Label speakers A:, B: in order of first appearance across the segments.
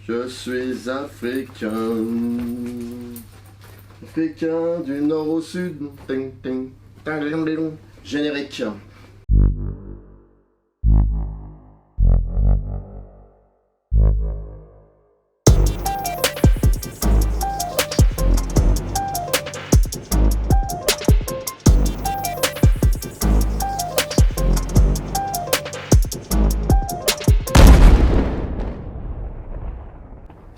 A: Je suis africain, africain du nord au sud. Ting, ting, tadadadadam. Générique.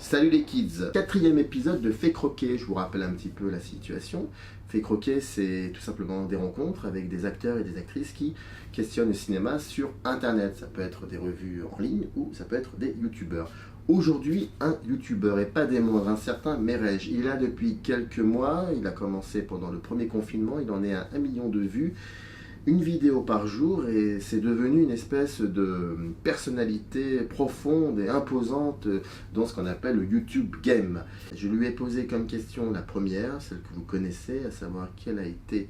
A: Salut les kids, quatrième épisode de Fait Croquer. Je vous rappelle un petit peu la situation. Fait Croquer, c'est tout simplement des rencontres avec des acteurs et des actrices qui questionnent le cinéma sur internet. Ça peut être des revues en ligne ou ça peut être des youtubeurs. Aujourd'hui, un youtubeur et pas des moindres, un certain Merej. Il est là depuis quelques mois, il a commencé pendant le premier confinement, il en est à 1 million de vues. Une vidéo par jour et c'est devenu une espèce de personnalité profonde et imposante dans ce qu'on appelle le YouTube Game. Je lui ai posé comme question la première, celle que vous connaissez, à savoir quelle a été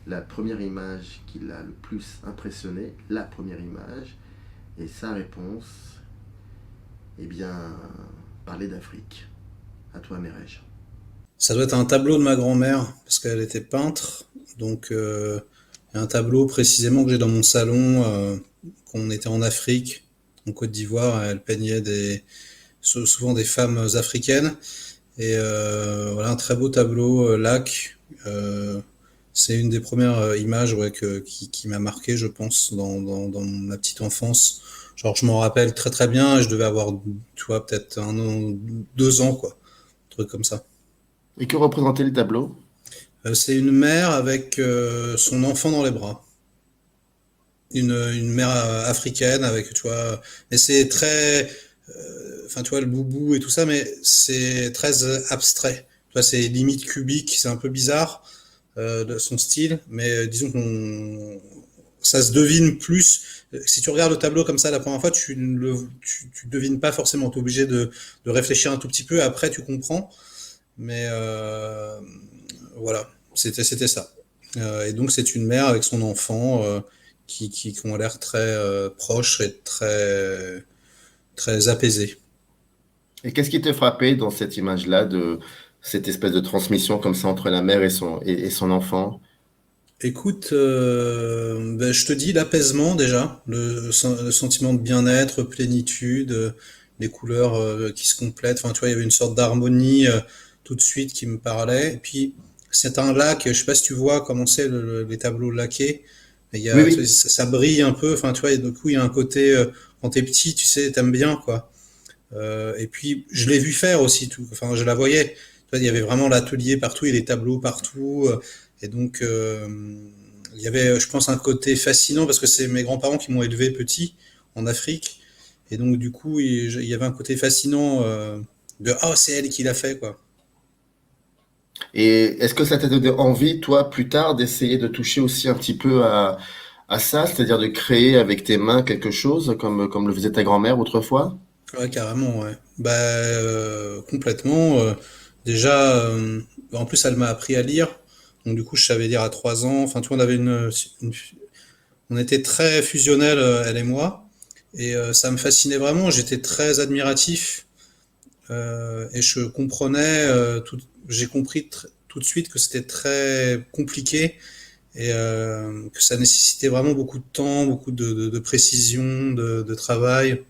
A: la première image qui l'a le plus impressionné, la première image, et sa réponse, eh bien, parler d'Afrique. À toi, Merej.
B: Ça doit être un tableau de ma grand-mère, parce qu'elle était peintre. Donc, il y a un tableau précisément que j'ai dans mon salon, quand on était en Afrique, en Côte d'Ivoire. Elle peignait souvent des femmes africaines. Et voilà, un très beau tableau, lac. C'est une des premières images qui m'a marqué, je pense, dans ma petite enfance. Genre, je m'en rappelle très très bien, et je devais avoir, tu vois, peut-être 1 an, 2 ans, quoi. Un truc comme ça.
A: Et que représentait le tableau?
B: C'est une mère avec son enfant dans les bras. Une mère africaine avec, tu vois, mais c'est très, enfin, tu vois, le boubou et tout ça, mais c'est très abstrait. Tu vois, c'est limite cubique, c'est un peu bizarre de son style, mais disons qu'on ça se devine plus. Si tu regardes le tableau comme ça la première fois, tu devines pas forcément. T'es obligé de réfléchir un tout petit peu. Après, tu comprends. Mais voilà, c'était ça. Et donc c'est une mère avec son enfant qui ont l'air très proches et très apaisés.
A: Et qu'est-ce qui t'a frappé dans cette image-là de cette espèce de transmission comme ça entre la mère et son enfant?
B: Écoute, ben, je te dis l'apaisement déjà, le sentiment de bien-être, plénitude, les couleurs qui se complètent. Enfin, tu vois, il y avait une sorte d'harmonie tout de suite qui me parlait. Et puis, c'est un lac. Je sais pas si tu vois comment c'est les tableaux laqués. Mais
A: Oui,
B: tu sais,
A: oui.
B: ça brille un peu. Enfin, tu vois, et du coup, il y a un côté quand t'es petit, tu sais, t'aimes bien quoi. Et puis, je l'ai vu faire aussi. Tout. Enfin, je la voyais. Tu vois, il y avait vraiment l'atelier partout, et les tableaux partout. Et donc, il y avait, je pense, un côté fascinant parce que c'est mes grands-parents qui m'ont élevé petit en Afrique. Et donc, du coup, il y avait un côté fascinant de ah, c'est elle qui l'a fait, quoi.
A: Et est-ce que ça t'a donné envie, toi, plus tard, d'essayer de toucher aussi un petit peu à ça, c'est-à-dire de créer avec tes mains quelque chose, comme le faisait ta grand-mère autrefois?
B: Ouais, carrément, ouais. Bah, complètement. Déjà, en plus, elle m'a appris à lire. Donc, du coup, je savais lire à 3 ans. Enfin, tu vois, une- on était très fusionnels, elle et moi. Et ça me fascinait vraiment. J'étais très admiratif. Et je comprenais, j'ai compris tout de suite que c'était très compliqué et que ça nécessitait vraiment beaucoup de temps, beaucoup de précision, de travail.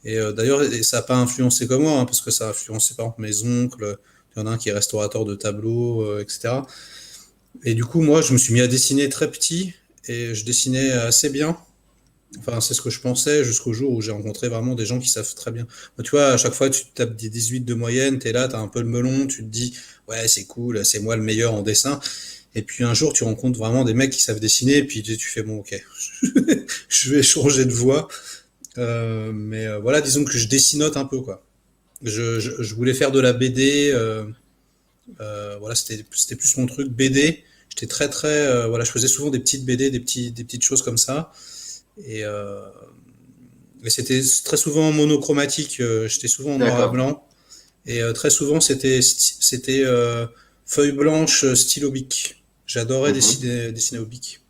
B: Et d'ailleurs, ça n'a pas influencé comme moi, hein, parce que ça a influencé par exemple mes oncles. Il y en a un qui est restaurateur de tableaux, etc. Et du coup, moi, je me suis mis à dessiner très petit et je dessinais assez bien. Enfin, c'est ce que je pensais jusqu'au jour où j'ai rencontré vraiment des gens qui savent très bien. Moi, tu vois, à chaque fois, tu te tapes des 18 de moyenne, t'es là, t'as un peu le melon, tu te dis, ouais, c'est cool, c'est moi le meilleur en dessin. Et puis un jour, tu rencontres vraiment des mecs qui savent dessiner, et puis tu fais, bon, ok, je vais changer de voie. Mais voilà, disons que je dessinote un peu, quoi. Je voulais faire de la BD, voilà, c'était plus mon truc, BD. J'étais très, voilà, je faisais souvent des petites BD, des petites choses comme ça. Et, mais c'était très souvent monochromatique. J'étais souvent en noir et
A: D'accord.
B: blanc. Et très souvent, c'était feuille blanche, stylo bic. J'adorais
A: Mhm.
B: dessiner au bic.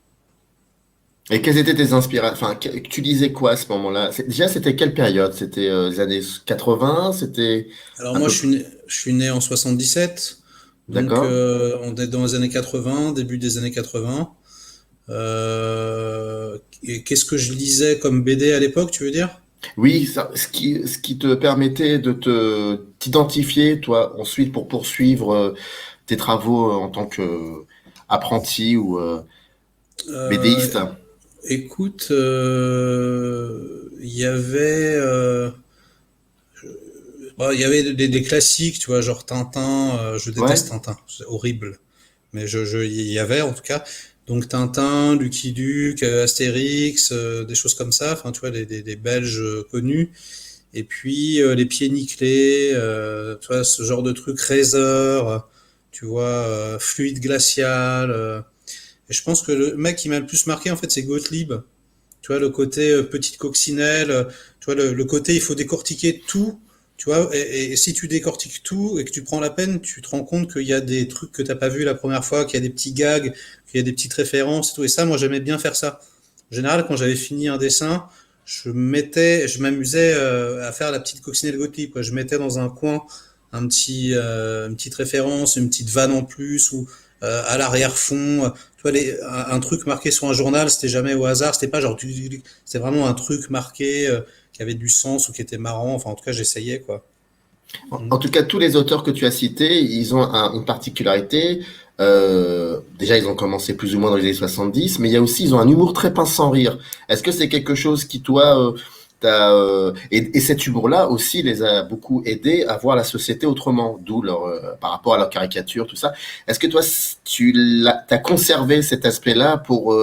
A: Et quelles étaient tes inspirations? Enfin, tu lisais quoi à ce moment-là? Déjà, c'était quelle période? C'était les années 80? C'était
B: Alors
A: un
B: moi,
A: peu plus.
B: je suis né en 77, donc
A: D'accord?
B: on est dans les années 80, début des années 80. Et qu'est-ce que je lisais comme BD à l'époque, tu veux dire?
A: Oui, ce qui te permettait de t'identifier, toi, ensuite pour poursuivre tes travaux en tant que apprenti ou
B: Euh,
A: BDiste.
B: Écoute, il y avait, bon, il y avait des classiques, tu vois, genre Tintin. Je déteste
A: Ouais?
B: Tintin, c'est horrible. Mais il y avait en tout cas. Donc Tintin, Lucky Luke, Astérix, des choses comme ça. Enfin, tu vois, des Belges connus. Et puis les pieds nickelés, tu vois, ce genre de truc, Razor, tu vois, fluide glacial. Et je pense que le mec qui m'a le plus marqué, en fait, c'est Gottlieb. Tu vois, le côté petite coccinelle, tu vois, le côté il faut décortiquer tout, tu vois, et si tu décortiques tout et que tu prends la peine, tu te rends compte qu'il y a des trucs que t'as pas vu la première fois, qu'il y a des petits gags, qu'il y a des petites références et tout. Et ça, moi, j'aimais bien faire ça. En général, quand j'avais fini un dessin, je m'amusais à faire la petite coccinelle Gottlieb, quoi. Je mettais dans un coin une petite référence, une petite vanne en plus, ou à l'arrière-fond, tu vois, un truc marqué sur un journal, c'était jamais au hasard, c'était pas genre, c'était vraiment un truc marqué qui avait du sens ou qui était marrant. Enfin, en tout cas, j'essayais, quoi. Mm.
A: En tout cas, tous les auteurs que tu as cités, ils ont une particularité. Déjà, ils ont commencé plus ou moins dans les années 70, mais il y a aussi, ils ont un humour très pince sans rire. Est-ce que c'est quelque chose qui, toi, et cet humour-là aussi les a beaucoup aidés à voir la société autrement, d'où par rapport à leur caricature, tout ça. Est-ce que toi, t'as conservé cet aspect-là pour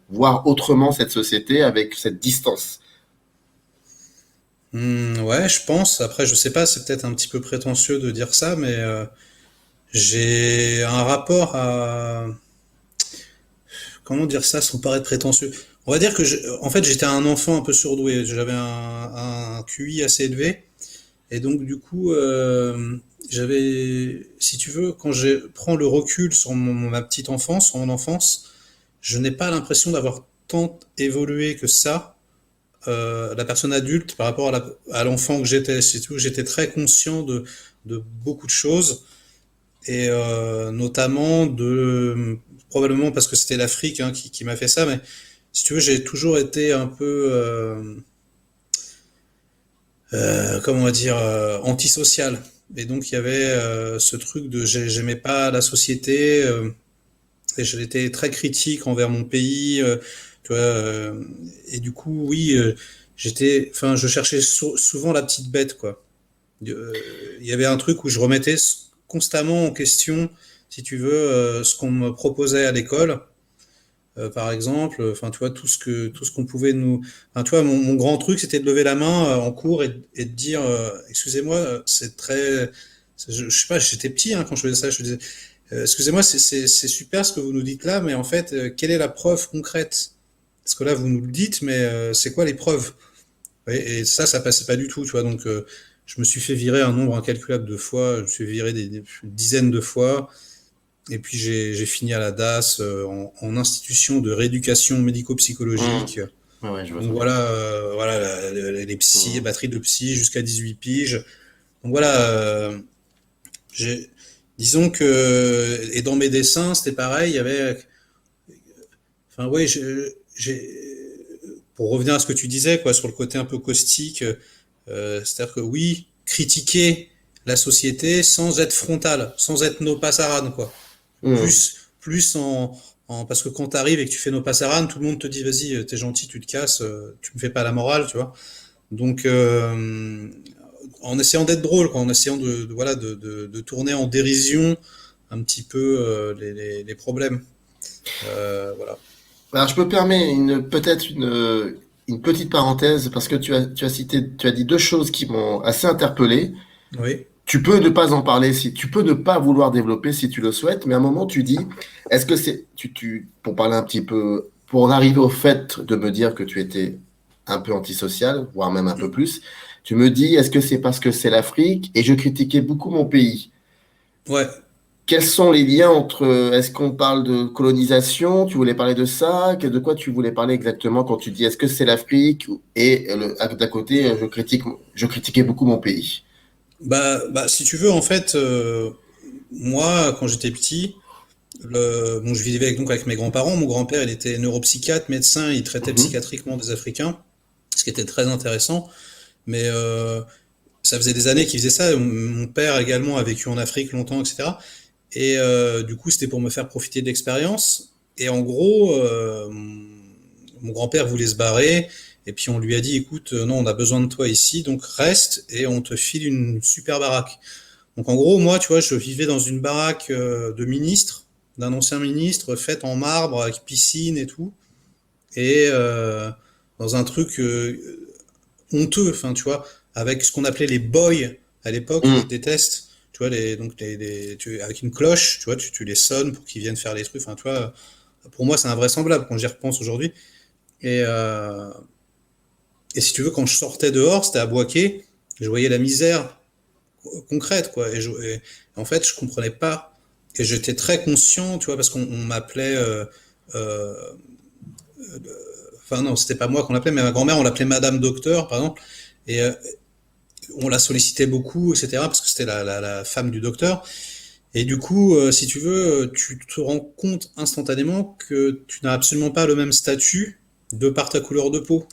A: voir autrement cette société avec cette distance?
B: Ouais, je pense. Après, je sais pas, c'est peut-être un petit peu prétentieux de dire ça, mais j'ai un rapport à, comment dire ça sans paraître prétentieux. On va dire que, en fait, j'étais un enfant un peu surdoué. J'avais un QI assez élevé. Et donc, du coup, si tu veux, quand je prends le recul sur ma petite enfance, sur mon enfance, je n'ai pas l'impression d'avoir tant évolué que ça, la personne adulte par rapport à l'enfant que j'étais. C'est tout, j'étais très conscient de beaucoup de choses, et notamment probablement parce que c'était l'Afrique hein, qui m'a fait ça, mais si tu veux, j'ai toujours été un peu, comment on va dire, antisocial. Et donc il y avait ce truc de j'aimais pas la société, et j'étais très critique envers mon pays, tu vois, et du coup oui, enfin je cherchais souvent la petite bête quoi. Il y avait un truc où je remettais constamment en question, si tu veux, ce qu'on me proposait à l'école. Par exemple, enfin, tu vois, tout ce qu'on pouvait nous, enfin, tu vois, mon grand truc, c'était de lever la main en cours et de dire, excusez-moi, c'est très, je sais pas, j'étais petit hein, quand je faisais ça, je disais, excusez-moi, c'est super ce que vous nous dites là, mais en fait, quelle est la preuve concrète? Parce que là, vous nous le dites, mais c'est quoi les preuves? Et ça passait pas du tout, tu vois. Donc, je me suis fait virer un nombre incalculable de fois. Je me suis viré des dizaines de fois. Et puis, j'ai fini à la DAS en institution de rééducation
A: Hum.
B: médico-psychologique.
A: Ouais, ouais, je vois
B: Donc
A: ça.
B: voilà, voilà les psy, les
A: Hum.
B: batteries de psy jusqu'à 18 piges. Donc voilà, j'ai, disons que et dans mes dessins, c'était pareil. Il y avait, enfin ouais, pour revenir à ce que tu disais, quoi, sur le côté un peu caustique, c'est-à-dire que oui, critiquer la société sans être frontal, sans être nos passaran, quoi.
A: Hum.
B: Plus parce que quand t'arrives et que tu fais nos passaran, tout le monde te dit vas-y, t'es gentil, tu te casses, tu me fais pas la morale, tu vois. Donc, en essayant d'être drôle, quoi, en essayant voilà, de tourner en dérision un petit peu les problèmes. Voilà.
A: Alors, je me permets peut-être une petite parenthèse parce que tu as dit deux choses qui m'ont assez interpellé.
B: Oui.
A: Tu peux ne pas en parler si tu peux ne pas vouloir développer si tu le souhaites, mais à un moment tu dis, est-ce que pour parler un petit peu, pour en arriver au fait de me dire que tu étais un peu antisocial, voire même un peu plus, tu me dis, est-ce que c'est parce que c'est l'Afrique et je critiquais beaucoup mon pays?
B: Ouais.
A: quels sont les liens entre, est-ce qu'on parle de colonisation? Tu voulais parler de ça? De quoi tu voulais parler exactement quand tu dis est-ce que c'est l'Afrique et d'à côté, je critiquais beaucoup mon pays.
B: Si tu veux, en fait, moi, quand j'étais petit, bon, je vivais donc avec mes grands-parents. Mon grand-père, il était neuropsychiatre, médecin, il traitait
A: Mhm.
B: psychiatriquement des Africains, ce qui était très intéressant. Mais ça faisait des années qu'il faisait ça. Mon père également a vécu en Afrique longtemps, etc. Et du coup, c'était pour me faire profiter de l'expérience. Et en gros, mon grand-père voulait se barrer. Et puis on lui a dit, écoute, non, on a besoin de toi ici, donc reste et on te file une super baraque. Donc en gros, moi, tu vois, je vivais dans une baraque de ministre, d'un ancien ministre, faite en marbre, avec piscine et tout. Et dans un truc honteux, enfin, tu vois, avec ce qu'on appelait les boys à l'époque, je
A: Mhm.
B: déteste. Tu vois, avec une cloche, tu vois, tu les sonnes pour qu'ils viennent faire les trucs. Enfin, tu vois, pour moi, c'est invraisemblable quand j'y repense aujourd'hui. Et, euh, et si tu veux, quand je sortais dehors, c'était à Boaké, je voyais la misère concrète, quoi. Et en fait, je comprenais pas. Et j'étais très conscient, tu vois, parce qu'on m'appelait. Euh, enfin, non, c'était pas moi qu'on l'appelait, mais ma grand-mère, on l'appelait Madame Docteur, par exemple. Et on la sollicitait beaucoup, etc., parce que c'était la femme du docteur. Et du coup, si tu veux, tu te rends compte instantanément que tu n'as absolument pas le même statut de par ta couleur de peau.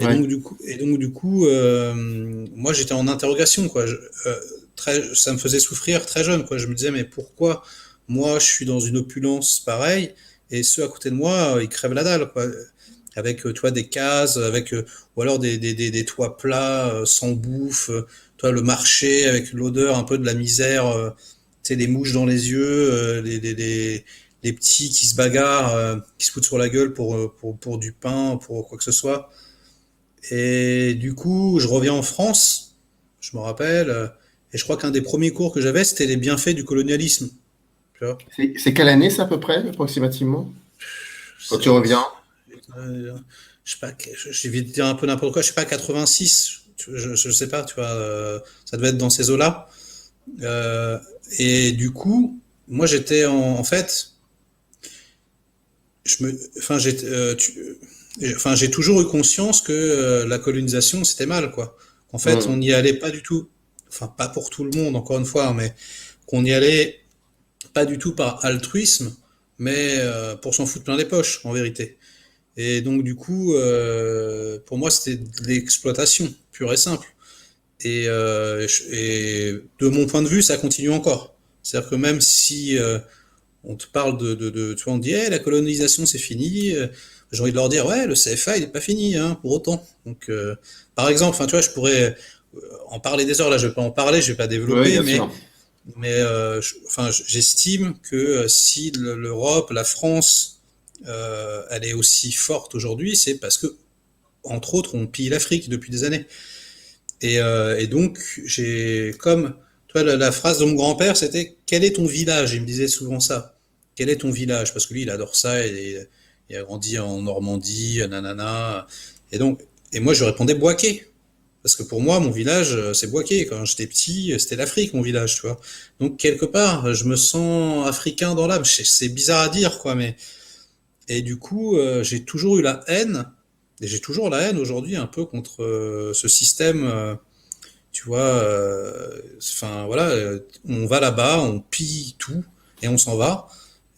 A: Ouais.
B: Du coup, moi j'étais en interrogation, quoi. Ça me faisait souffrir très jeune, quoi. Je me disais, mais pourquoi moi je suis dans une opulence pareille et ceux à côté de moi, ils crèvent la dalle, quoi. Avec, tu vois, des cases, ou alors des toits plats, sans bouffe, tu vois, le marché avec l'odeur un peu de la misère, tu sais, les mouches dans les yeux, les petits qui se bagarrent, qui se foutent sur la gueule pour du pain, pour quoi que ce soit. Et du coup, je reviens en France, je me rappelle, et je crois qu'un des premiers cours que j'avais, c'était les bienfaits du colonialisme. Tu vois,
A: C'est quelle année, ça, à peu près, approximativement, quand tu
B: c'est,
A: reviens?
B: je sais pas, je vais te dire un peu n'importe quoi, je sais pas, 86, je sais pas, tu vois, ça devait être dans ces eaux-là. Euh, et du coup, moi j'étais en fait, enfin j'ai toujours eu conscience que la colonisation c'était mal, quoi. En fait, on
A: Mhm.
B: n'y allait pas du tout, enfin pas pour tout le monde, encore une fois, mais qu'on y allait pas du tout par altruisme, mais pour s'en foutre plein les poches, en vérité. Et donc du coup, pour moi, c'était de l'exploitation pure et simple. Et de mon point de vue, ça continue encore. C'est-à-dire que même si on te parle tu vois, on dit, hey, la colonisation c'est fini. J'ai envie de leur dire, ouais, le CFA il n'est pas fini, hein, pour autant. Donc, par exemple, enfin, tu vois, je pourrais en parler des heures. Là, je vais pas en parler, je vais pas
A: Oui,
B: développer,
A: bien sûr.
B: enfin, j'estime que si l'Europe, la France, elle est aussi forte aujourd'hui, c'est parce que, entre autres, on pille l'Afrique depuis des années. Et donc, j'ai comme, toi, la phrase de mon grand-père, c'était quel est ton village? Il me disait souvent ça. Quel est ton village? Parce que lui, il adore ça. Il a grandi en Normandie, nanana. Et donc, et moi, je répondais Boaké. Parce que pour moi, mon village, c'est Boaké. Quand j'étais petit, c'était l'Afrique, mon village, tu vois. Donc, quelque part, je me sens africain dans l'âme. C'est bizarre à dire, quoi, mais. Et du coup, j'ai toujours eu la haine, et j'ai toujours la haine aujourd'hui un peu contre ce système. Tu vois, enfin voilà, on va là-bas, on pille tout et on s'en va.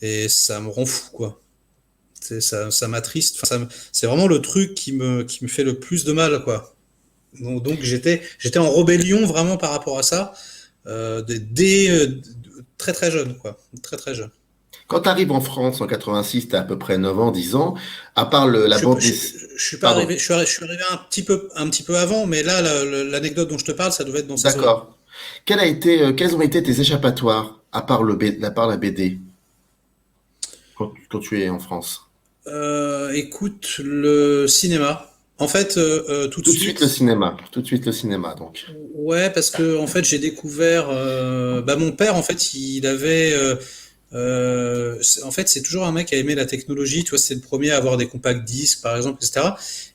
B: Et ça me rend fou, quoi. Ça m'attriste. Enfin, c'est vraiment le truc qui me fait le plus de mal, quoi. Donc j'étais en rébellion vraiment par rapport à ça, très très jeune, quoi. Très très jeune.
A: Quand tu arrives en France en 86, tu as à peu près 9 ans, 10 ans, à part la bande dessinée.
B: Je suis pas
A: Pardon,
B: arrivé, je suis arrivé un petit peu avant, mais là, l'anecdote dont je te parle, ça devait être dans ces eaux-là.
A: d'accord. Quels ont été tes échappatoires, à part la BD, quand tu es en France?
B: Écoute, le cinéma. En fait, tout de
A: Tout de suite le
B: suite,
A: cinéma. Tout de suite le cinéma, donc.
B: ouais, parce que en fait, j'ai découvert. Bah, mon père, en fait, il avait. En fait, c'est toujours un mec qui a aimé la technologie. Tu vois, c'est le premier à avoir des compacts disques, par exemple, etc.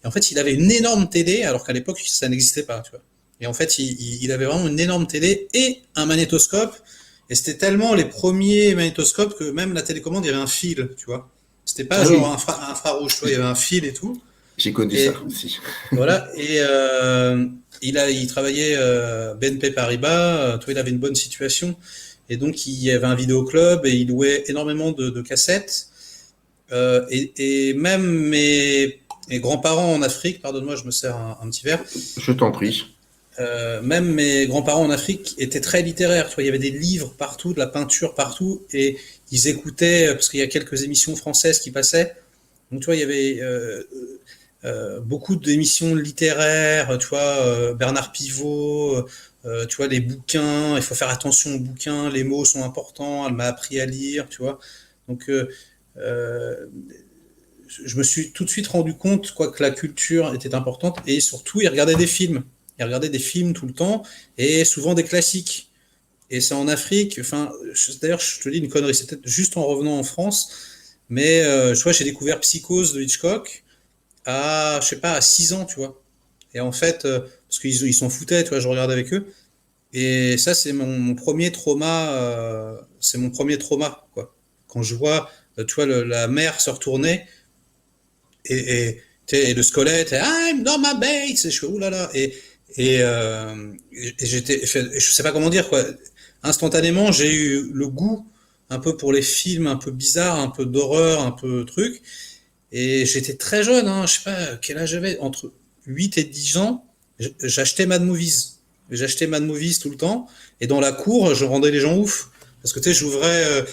B: Et en fait, il avait une énorme télé, alors qu'à l'époque, ça n'existait pas. Tu vois. Et en fait, il avait vraiment une énorme télé et un magnétoscope. Et c'était tellement les premiers magnétoscopes que même la télécommande, il y avait un fil, tu vois. C'était pas
A: Ah
B: genre
A: oui,
B: infrarouge, tu vois, il y avait un fil et tout.
A: j'ai connu ça
B: Et
A: aussi.
B: voilà. Et il travaillait BNP Paribas. Tu vois, il avait une bonne situation. Et donc, il y avait un vidéoclub et il louait énormément de cassettes. Et même mes grands-parents en Afrique, pardonne-moi, je me sers un petit verre.
A: Je t'en prie.
B: Même mes grands-parents en Afrique étaient très littéraires. Tu vois, il y avait des livres partout, de la peinture partout, et ils écoutaient parce qu'il y a quelques émissions françaises qui passaient. Donc tu vois, il y avait beaucoup d'émissions littéraires. Tu vois, Bernard Pivot. Tu vois, les bouquins. Il faut faire attention aux bouquins. Les mots sont importants. Elle m'a appris à lire. Tu vois. Donc euh, je me suis tout de suite rendu compte quoi, que la culture était importante et surtout, il regardait des films. Il regardait des films tout le temps et souvent des classiques. Et c'est en Afrique, enfin, d'ailleurs, je te dis une connerie, c'est peut-être juste en revenant en France, mais je vois, j'ai découvert Psychose de Hitchcock à, je sais pas, à 6 ans, tu vois. Et en fait, parce qu'ils s'en foutaient, tu vois, je regardais avec eux. Et ça, c'est mon premier trauma, c'est mon premier trauma, quoi. Quand je vois, tu vois, la mer se retourner et le squelette, et, I'm not my base, et je fais oulala, et j'étais, je sais pas comment dire quoi. Instantanément, j'ai eu le goût un peu pour les films un peu bizarres, un peu d'horreur, un peu truc, et j'étais très jeune, hein, je sais pas quel âge j'avais, entre 8 et 10 ans, j'achetais Mad Movies. J'achetais Mad Movies tout le temps, et dans la cour, je rendais les gens ouf. Parce que tu sais, j'ouvrais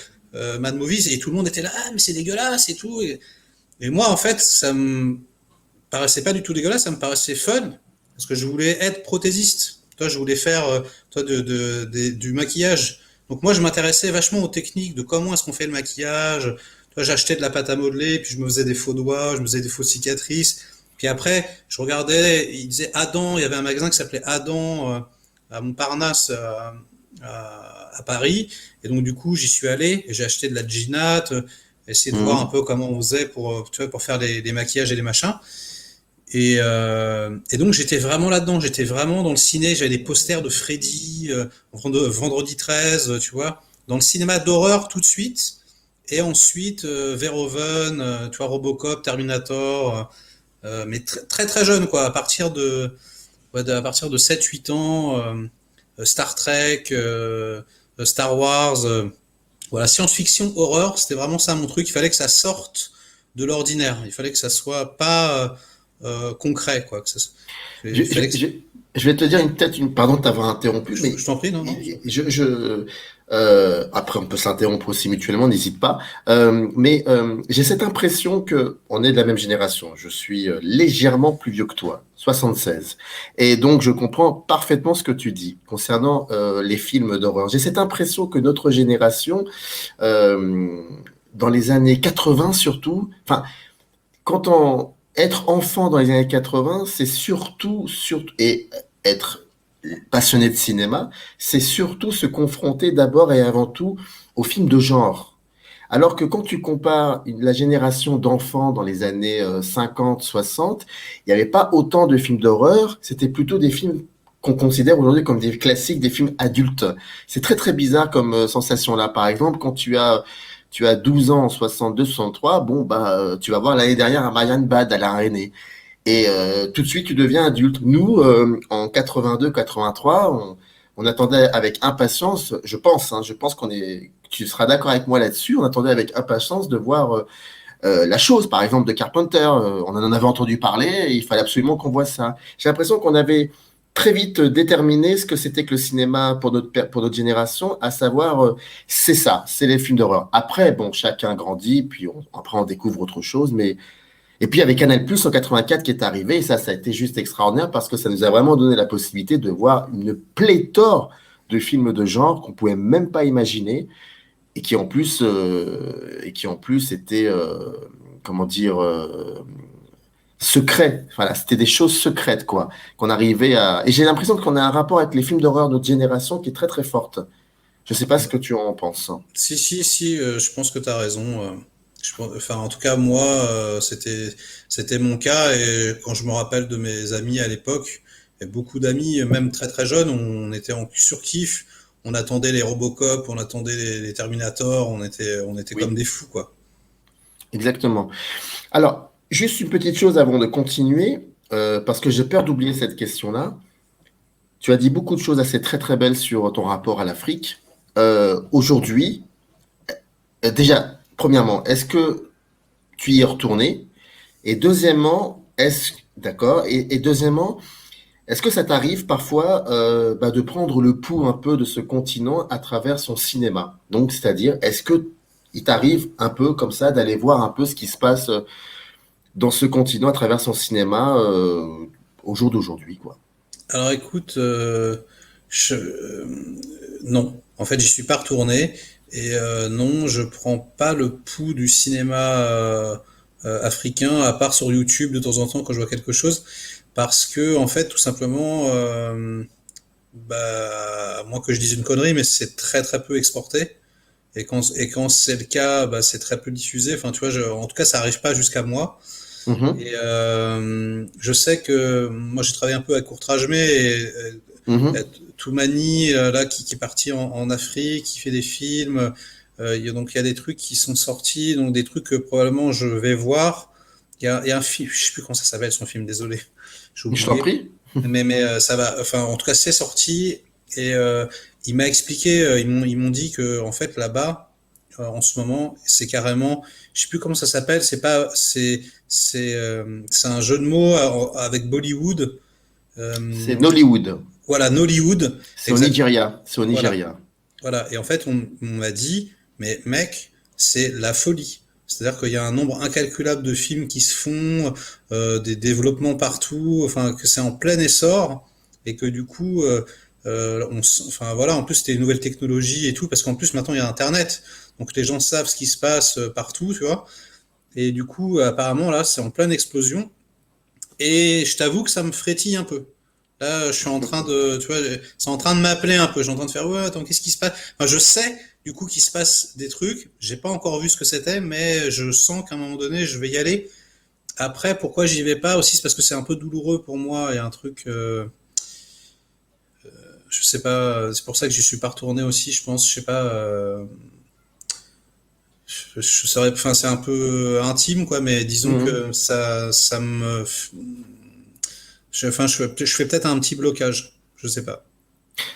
B: Mad Movies et tout le monde était là, ah, mais c'est dégueulasse et tout. Et moi, en fait, ça me paraissait pas du tout dégueulasse, ça me paraissait fun, parce que je voulais être prothésiste. Toi, je voulais faire toi, du maquillage. Donc moi, je m'intéressais vachement aux techniques, de comment est-ce qu'on fait le maquillage. Toi, j'achetais de la pâte à modeler, puis je me faisais des faux doigts, je me faisais des fausses cicatrices. Puis après, je regardais, il disait Adam, il y avait un magasin qui s'appelait Adam à Montparnasse, à Paris. Et donc, du coup, j'y suis allé, et j'ai acheté de la ginate, essayer de voir un
A: Mhm.
B: peu comment on faisait pour, tu vois, pour faire des maquillages et des machins. Et donc j'étais vraiment là-dedans, j'étais vraiment dans le ciné, j'avais des posters de Freddy, Vendredi 13, tu vois, dans le cinéma d'horreur tout de suite, et ensuite Verhoeven, tu vois, Robocop, Terminator, mais très très jeune quoi, à partir de 7-8 ans, Star Trek, Star Wars, voilà, science-fiction, horreur, c'était vraiment ça mon truc. Il fallait que ça sorte de l'ordinaire. Il fallait que ça soit pas concret, quoi.
A: Je,
B: Il
A: je-
B: fallait que...
A: je- je vais te dire pardon de t'avoir interrompu, mais
B: Je t'en prie, non, non.
A: après on peut s'interrompre aussi mutuellement, n'hésite pas. Mais j'ai cette impression que on est de la même génération. Je suis légèrement plus vieux que toi, 76, et donc je comprends parfaitement ce que tu dis concernant les films d'horreur. J'ai cette impression que notre génération, euh, dans les années 80 surtout, enfin quand on être enfant dans les années 80, c'est surtout et être passionné de cinéma, c'est surtout se confronter d'abord et avant tout aux films de genre. Alors que quand tu compares la génération d'enfants dans les années 50, 60, il n'y avait pas autant de films d'horreur, c'était plutôt des films qu'on considère aujourd'hui comme des classiques, des films adultes. C'est très très bizarre comme sensation là. Par exemple, quand tu as 12 ans en 62, 63, bon bah tu vas voir l'année dernière un Marianne Bad à la René. Et tout de suite, tu deviens adulte. Nous, en 82, 83, on attendait avec impatience, je pense tu seras d'accord avec moi là-dessus, on attendait avec impatience de voir La Chose, par exemple, de Carpenter. On en avait entendu parler et il fallait absolument qu'on voit ça. J'ai l'impression qu'on avait très vite déterminé ce que c'était que le cinéma pour notre génération, à savoir, c'est ça, c'est les films d'horreur. Après, bon, chacun grandit, puis après on découvre autre chose, mais et puis avec Canal Plus en 84 qui est arrivé, et ça a été juste extraordinaire parce que ça nous a vraiment donné la possibilité de voir une pléthore de films de genre qu'on pouvait même pas imaginer et qui en plus étaient, comment dire, secrets. Voilà, c'était des choses secrètes quoi, qu'on arrivait à. Et j'ai l'impression qu'on a un rapport avec les films d'horreur de notre génération qui est très très forte. Je sais pas ce que tu en penses.
B: Si, si, si, je pense que tu as raison. Enfin, en tout cas, moi, c'était mon cas. Et quand je me rappelle de mes amis à l'époque, et beaucoup d'amis, même très très jeunes, on était en surkiff. on attendait les Robocop, on attendait les Terminator, on était comme
A: Oui,
B: des fous, quoi.
A: exactement. Alors, juste une petite chose avant de continuer, parce que j'ai peur d'oublier cette question-là. Tu as dit beaucoup de choses assez très très belles sur ton rapport à l'Afrique. Aujourd'hui, déjà, premièrement, est-ce que tu y es retourné? Et deuxièmement, d'accord, et deuxièmement, est-ce que ça t'arrive parfois de prendre le pouls un peu de ce continent à travers son cinéma? Donc, c'est-à-dire, est-ce que il t'arrive un peu comme ça d'aller voir un peu ce qui se passe dans ce continent à travers son cinéma au jour d'aujourd'hui, quoi?
B: Alors écoute, non, en fait, j'y suis pas retourné et non, je prends pas le pouls du cinéma africain à part sur YouTube de temps en temps quand je vois quelque chose, parce que en fait, tout simplement, moi que je dise une connerie, mais c'est très très peu exporté. Et quand c'est le cas, bah, c'est très peu diffusé. Enfin, tu vois, en tout cas, ça arrive pas jusqu'à moi.
A: Mhm,
B: Et je sais que moi, j'ai travaillé un peu à Courtrajmé et
A: mhm.
B: Toumani, là, qui est parti en Afrique, qui fait des films. Donc, il y a des trucs qui sont sortis, donc des trucs que probablement je vais voir. Il y a un film, je sais plus comment ça s'appelle son film, désolé, j'ai
A: Je t'en
B: oublié.
A: prie.
B: Mais ça va, enfin, en tout cas, c'est sorti et il m'a expliqué, ils m'ont dit que en fait là-bas, en ce moment, c'est carrément, je sais plus comment ça s'appelle, c'est pas, c'est un jeu de mots avec Bollywood.
A: C'est
B: Euh,
A: Nollywood.
B: voilà, Nollywood,
A: C'est au
B: exact.
A: Nigeria. C'est au
B: Voilà,
A: Nigeria.
B: voilà. Et en fait, on m'a dit, mais mec, c'est la folie. C'est-à-dire qu'il y a un nombre incalculable de films qui se font, des développements partout, enfin que c'est en plein essor et que du coup, enfin voilà, en plus c'était une nouvelle technologie et tout, parce qu'en plus maintenant il y a Internet, donc les gens savent ce qui se passe partout, tu vois. Et du coup, apparemment là, c'est en pleine explosion. Et je t'avoue que ça me frétille un peu. Là, je suis en train de, tu vois, c'est en train de m'appeler un peu. J'ai en train de faire, ouais, attends, qu'est-ce qui se passe? Enfin, je sais, du coup, qu'il se passe des trucs. J'ai pas encore vu ce que c'était, mais je sens qu'à un moment donné, je vais y aller. Après, pourquoi j'y vais pas aussi, c'est parce que c'est un peu douloureux pour moi. Il y a un truc, je sais pas, c'est pour ça que j'y suis pas retourné aussi, je pense, je sais pas, je saurais, enfin, c'est un peu intime, quoi, mais disons
A: Mhm.
B: que ça me, enfin, je fais peut-être un petit blocage. Je sais pas.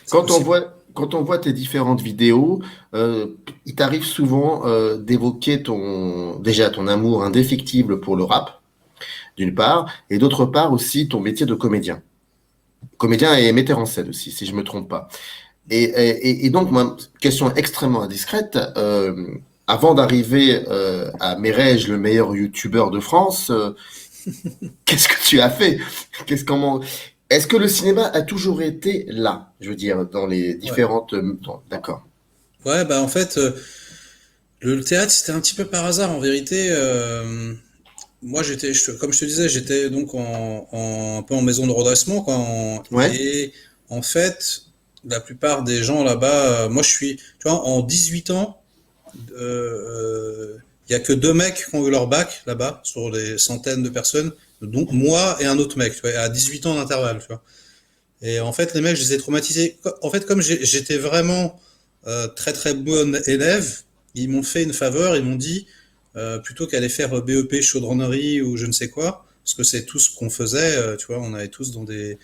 B: C'est possible.
A: Quand on voit tes différentes vidéos, il t'arrive souvent d'évoquer déjà ton amour indéfectible pour le rap, d'une part, et d'autre part aussi ton métier de comédien. Comédien et metteur en scène aussi, si je me trompe pas. Et donc, moi, question extrêmement indiscrète, avant d'arriver à Merege, le meilleur youtubeur de France, qu'est-ce que tu as fait? Comment, est-ce que le cinéma a toujours été là? Je veux dire, dans les
B: Ouais.
A: différentes. D'accord.
B: Ouais, bah en fait, le théâtre, c'était un petit peu par hasard en vérité. Moi, comme je te disais, j'étais donc un peu en maison de redressement, quoi.
A: Ouais.
B: Et en fait, la plupart des gens là-bas, moi, tu vois, en 18 ans, il y a que deux mecs qui ont eu leur bac là-bas sur les centaines de personnes, dont moi et un autre mec, tu vois, à 18 ans d'intervalle, tu vois. Et en fait, les mecs, je les ai traumatisés. En fait, comme j'étais vraiment très très bon élève, ils m'ont fait une faveur, ils m'ont dit, plutôt qu'aller faire BEP chaudronnerie ou je ne sais quoi, parce que c'est tout ce qu'on faisait, tu vois, on avait tous dans des...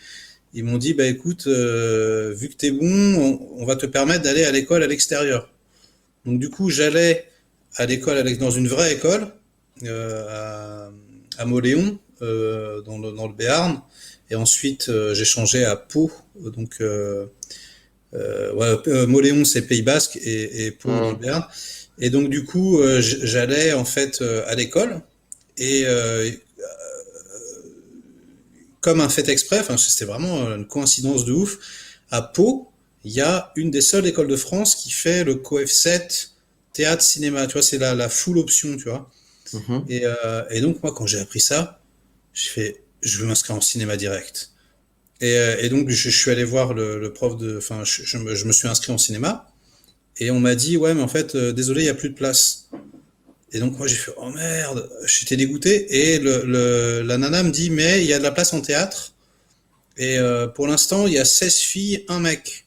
B: Ils m'ont dit, bah écoute, vu que t'es bon, on va te permettre d'aller à l'école à l'extérieur. Donc du coup, j'allais à l'école, dans une vraie école, à Moléon, dans le Béarn. Et ensuite, j'ai changé à Pau. Donc, ouais, Moléon, c'est Pays Basque et Pau dans le
A: Hum,
B: Béarn. Et donc, du coup, j'allais en fait à l'école. Et comme un fait exprès, enfin, c'était vraiment une coïncidence de ouf, à Pau, il y a une des seules écoles de France qui fait le COEF7 théâtre-cinéma. Tu vois, c'est la full option, tu vois.
A: mhm.
B: Et donc, moi, quand j'ai appris ça, je veux m'inscrire en cinéma direct. Et donc, je suis allé voir le prof enfin, je me suis inscrit en cinéma. Et on m'a dit, ouais, mais en fait, désolé, il n'y a plus de place. Et donc, moi, j'ai fait, oh merde, j'étais dégoûté. Et la nana me dit, mais il y a de la place en théâtre. Et pour l'instant, il y a 16 filles, un mec.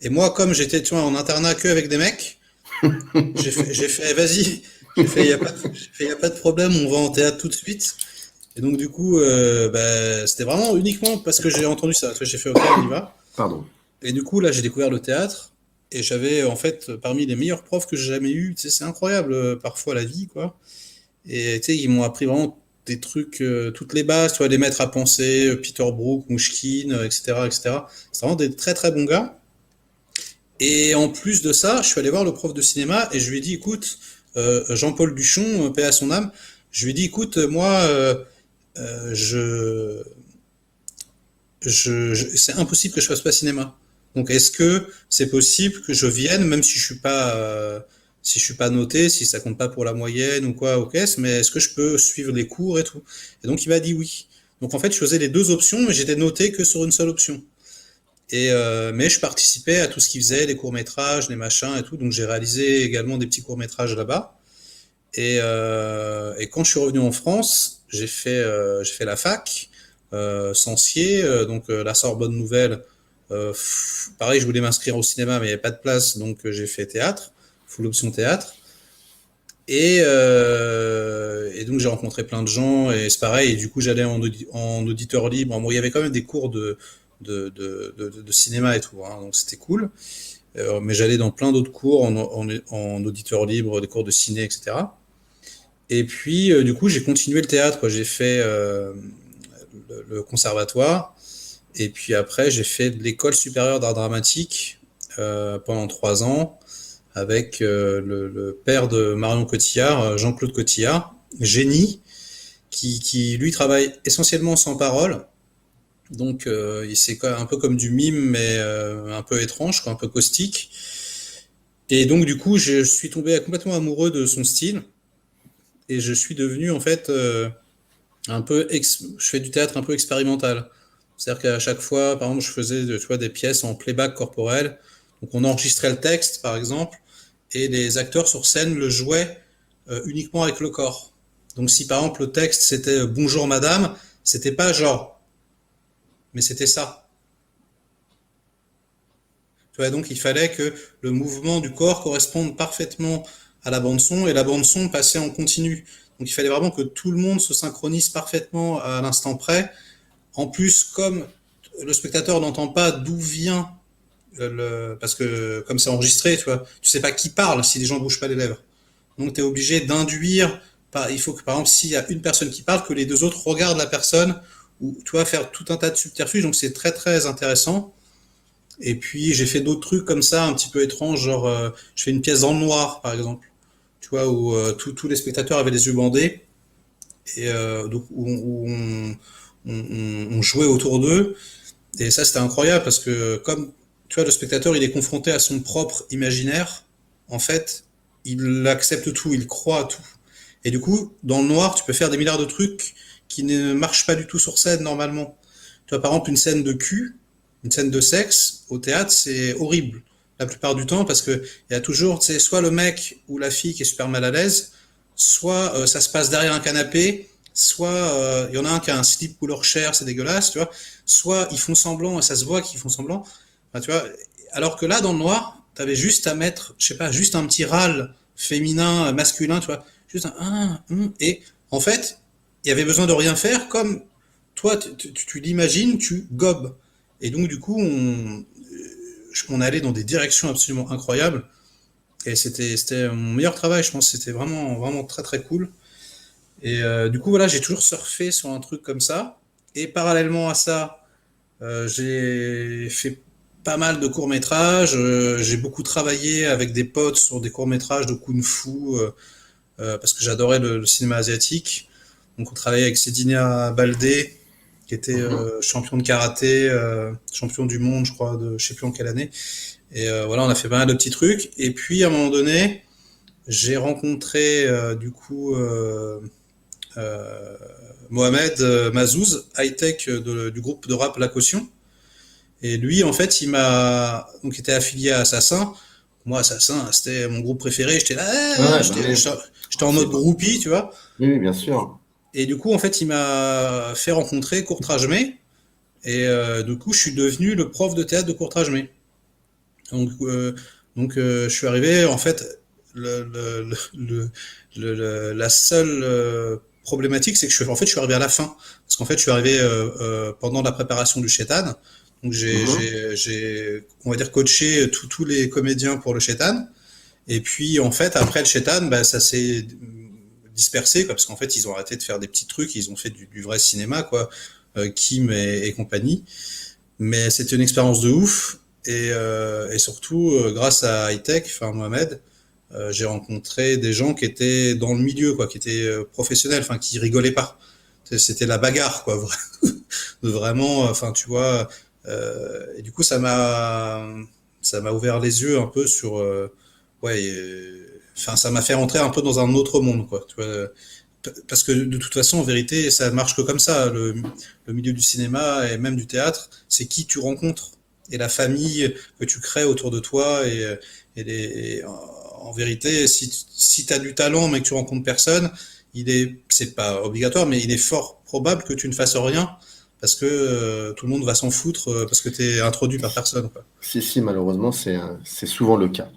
B: Et moi, comme j'étais, tu vois, en internat que avec des mecs, vas-y, y a pas de problème, on va en théâtre tout de suite. Et donc, du coup, bah, c'était vraiment uniquement parce que j'ai entendu ça. Tu vois, j'ai fait, OK, on y va.
A: Pardon.
B: Et du coup, là, j'ai découvert le théâtre. Et j'avais, en fait, parmi les meilleurs profs que j'ai jamais eu. Tu sais, c'est incroyable, parfois, la vie, quoi. Et tu sais, ils m'ont appris vraiment des trucs, toutes les bases, tu vois, les maîtres à penser, Peter Brook, Mouchkine, etc., etc. C'est vraiment des très, très bons gars. Et en plus de ça, je suis allé voir le prof de cinéma et je lui ai dit, écoute, Jean-Paul Duchon, paix à son âme, je lui ai dit, écoute, moi, euh, je, c'est impossible que je fasse pas cinéma. Donc, est-ce que c'est possible que je vienne, même si je suis pas noté, si ça compte pas pour la moyenne ou quoi aux caisses, mais est-ce que je peux suivre les cours et tout? Et donc, il m'a dit oui. Donc, en fait, je faisais les deux options, mais j'étais noté que sur une seule option. Mais je participais à tout ce qu'ils faisaient, les courts-métrages, les machins et tout. Donc, j'ai réalisé également des petits courts-métrages là-bas. Et quand je suis revenu en France, j'ai fait la fac, Censier, la Sorbonne Nouvelle. Pareil, je voulais m'inscrire au cinéma, mais il n'y avait pas de place, donc j'ai fait théâtre, full option théâtre. Et donc j'ai rencontré plein de gens, et c'est pareil, et du coup j'allais en auditeur libre. Bon, il y avait quand même des cours de cinéma et tout, hein, donc c'était cool. Mais j'allais dans plein d'autres cours en auditeur libre, des cours de ciné, etc. Et puis, du coup, j'ai continué le théâtre, quoi. J'ai fait le conservatoire. Et puis après, j'ai fait l'école supérieure d'art dramatique pendant 3 ans avec le père de Marion Cotillard, Jean-Claude Cotillard, génie, qui lui travaille essentiellement sans parole. Donc, c'est un peu comme du mime, mais un peu étrange, quoi, un peu caustique. Et donc, du coup, je suis tombé complètement amoureux de son style. Et je suis devenu, en fait, je fais du théâtre un peu expérimental. C'est-à-dire qu'à chaque fois, par exemple, je faisais tu vois, des pièces en playback corporel. Donc on enregistrait le texte, par exemple, et les acteurs sur scène le jouaient uniquement avec le corps. Donc si par exemple le texte c'était Bonjour madame, c'était pas genre, mais c'était ça. Tu vois, donc il fallait que le mouvement du corps corresponde parfaitement à la bande son et la bande son passait en continu. Donc il fallait vraiment que tout le monde se synchronise parfaitement à l'instant près. En plus, comme le spectateur n'entend pas d'où vient parce que comme c'est enregistré, tu vois, tu sais pas qui parle si les gens bougent pas les lèvres. Donc tu es obligé d'induire. Il faut que par exemple s'il y a une personne qui parle, que les deux autres regardent la personne ou tu vois faire tout un tas de subterfuges. Donc c'est très très intéressant. Et puis j'ai fait d'autres trucs comme ça un petit peu étranges, genre je fais une pièce dans le noir par exemple, tu vois où tous les spectateurs avaient les yeux bandés et donc où on jouait autour d'eux. Et ça, c'était incroyable parce que comme tu vois, le spectateur, il est confronté à son propre imaginaire, en fait, il accepte tout, il croit à tout. Et du coup, dans le noir, tu peux faire des milliards de trucs qui ne marchent pas du tout sur scène normalement. Tu vois, par exemple, une scène de cul, une scène de sexe, au théâtre, c'est horrible. La plupart du temps, parce que il y a toujours, tu sais, soit le mec ou la fille qui est super mal à l'aise, soit ça se passe derrière un canapé, soit il y en a un qui a un slip couleur chair, c'est dégueulasse, tu vois. Soit ils font semblant et ça se voit qu'ils font semblant. Enfin, tu vois. Alors que là, dans le noir, t'avais juste à mettre, je sais pas, juste un petit râle féminin, masculin, tu vois. Juste et en fait, il y avait besoin de rien faire comme toi, tu l'imagines, tu gobes. Et donc, du coup, on allait dans des directions absolument incroyables. Et c'était mon meilleur travail, je pense. C'était vraiment, vraiment très, très cool. Et du coup, voilà, j'ai toujours surfé sur un truc comme ça. Et parallèlement à ça, j'ai fait pas mal de courts-métrages. J'ai beaucoup travaillé avec des potes sur des courts-métrages de kung-fu parce que j'adorais le cinéma asiatique. Donc, on travaillait avec Sedina Baldé, qui était
A: Mhm.
B: champion de karaté, champion du monde, je crois, de je sais plus en quelle année. Et voilà, on a fait pas mal de petits trucs. Et puis, à un moment donné, j'ai rencontré euh, Mohamed Mazouz, high-tech du groupe de rap La Caution. Et lui, en fait, il m'a donc était affilié à Assassin. Moi, Assassin, c'était mon groupe préféré. J'étais là,
A: Ouais, bah oui.
B: j'étais
A: Ah,
B: en
A: c'est
B: mode
A: bon.
B: groupie, tu vois.
A: Oui, oui, bien sûr.
B: Et du coup, en fait, il m'a fait rencontrer Courtrajmé. Et du coup, je suis devenu le prof de théâtre de Courtrajmé. Donc, euh, je suis arrivé, en fait, la seule problématique, c'est que je suis arrivé à la fin. Parce qu'en fait, je suis arrivé pendant la préparation du Shetan. Donc,
A: Mhm.
B: on va dire, coaché tous les comédiens pour le Shetan. Et puis, en fait, après le Shetan, bah, ça s'est dispersé, quoi, parce qu'en fait, ils ont arrêté de faire des petits trucs, ils ont fait du vrai cinéma, quoi, Kim et compagnie. Mais c'était une expérience de ouf. Et surtout, grâce à Hightech, enfin Mohamed, j'ai rencontré des gens qui étaient dans le milieu, quoi, qui étaient professionnels, enfin qui rigolaient pas. C'était la bagarre, quoi, vraiment. Enfin, tu vois. Et du coup, ça m'a ouvert les yeux un peu sur, ouais. Enfin, ça m'a fait rentrer un peu dans un autre monde, quoi. Tu vois, parce que de toute façon, en vérité, ça marche que comme ça. Le milieu du cinéma et même du théâtre, c'est qui tu rencontres et la famille que tu crées autour de toi. En vérité, si tu as du talent mais que tu rencontres personne, c'est pas obligatoire, mais il est fort probable que tu ne fasses rien parce que tout le monde va s'en foutre parce que tu es introduit par personne, quoi.
A: Si, malheureusement, c'est souvent le cas.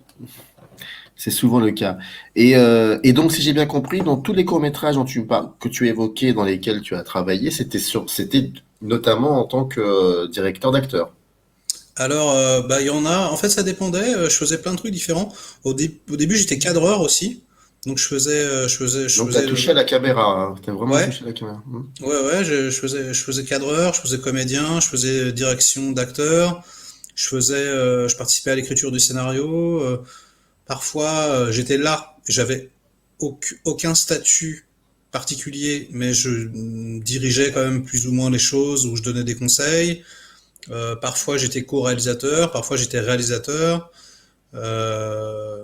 A: C'est souvent le cas. Et donc, si j'ai bien compris, dans tous les courts-métrages dont tu me parles, que tu évoquais, dans lesquels tu as travaillé, c'était notamment en tant que directeur d'acteur.
B: Alors, bah, il y en a. En fait, ça dépendait. Je faisais plein de trucs différents. Au début, j'étais cadreur aussi. Donc, je
A: Donc, tu as
B: faisais
A: touché à la caméra, hein. Tu as vraiment
B: ouais,
A: touché à la caméra.
B: ouais. Je faisais cadreur, je faisais comédien, je faisais direction d'acteur. Je participais à l'écriture du scénario. Parfois, j'étais là. J'avais aucun statut particulier, mais je dirigeais quand même plus ou moins les choses, ou je donnais des conseils. Parfois j'étais co-réalisateur, parfois j'étais réalisateur. Euh,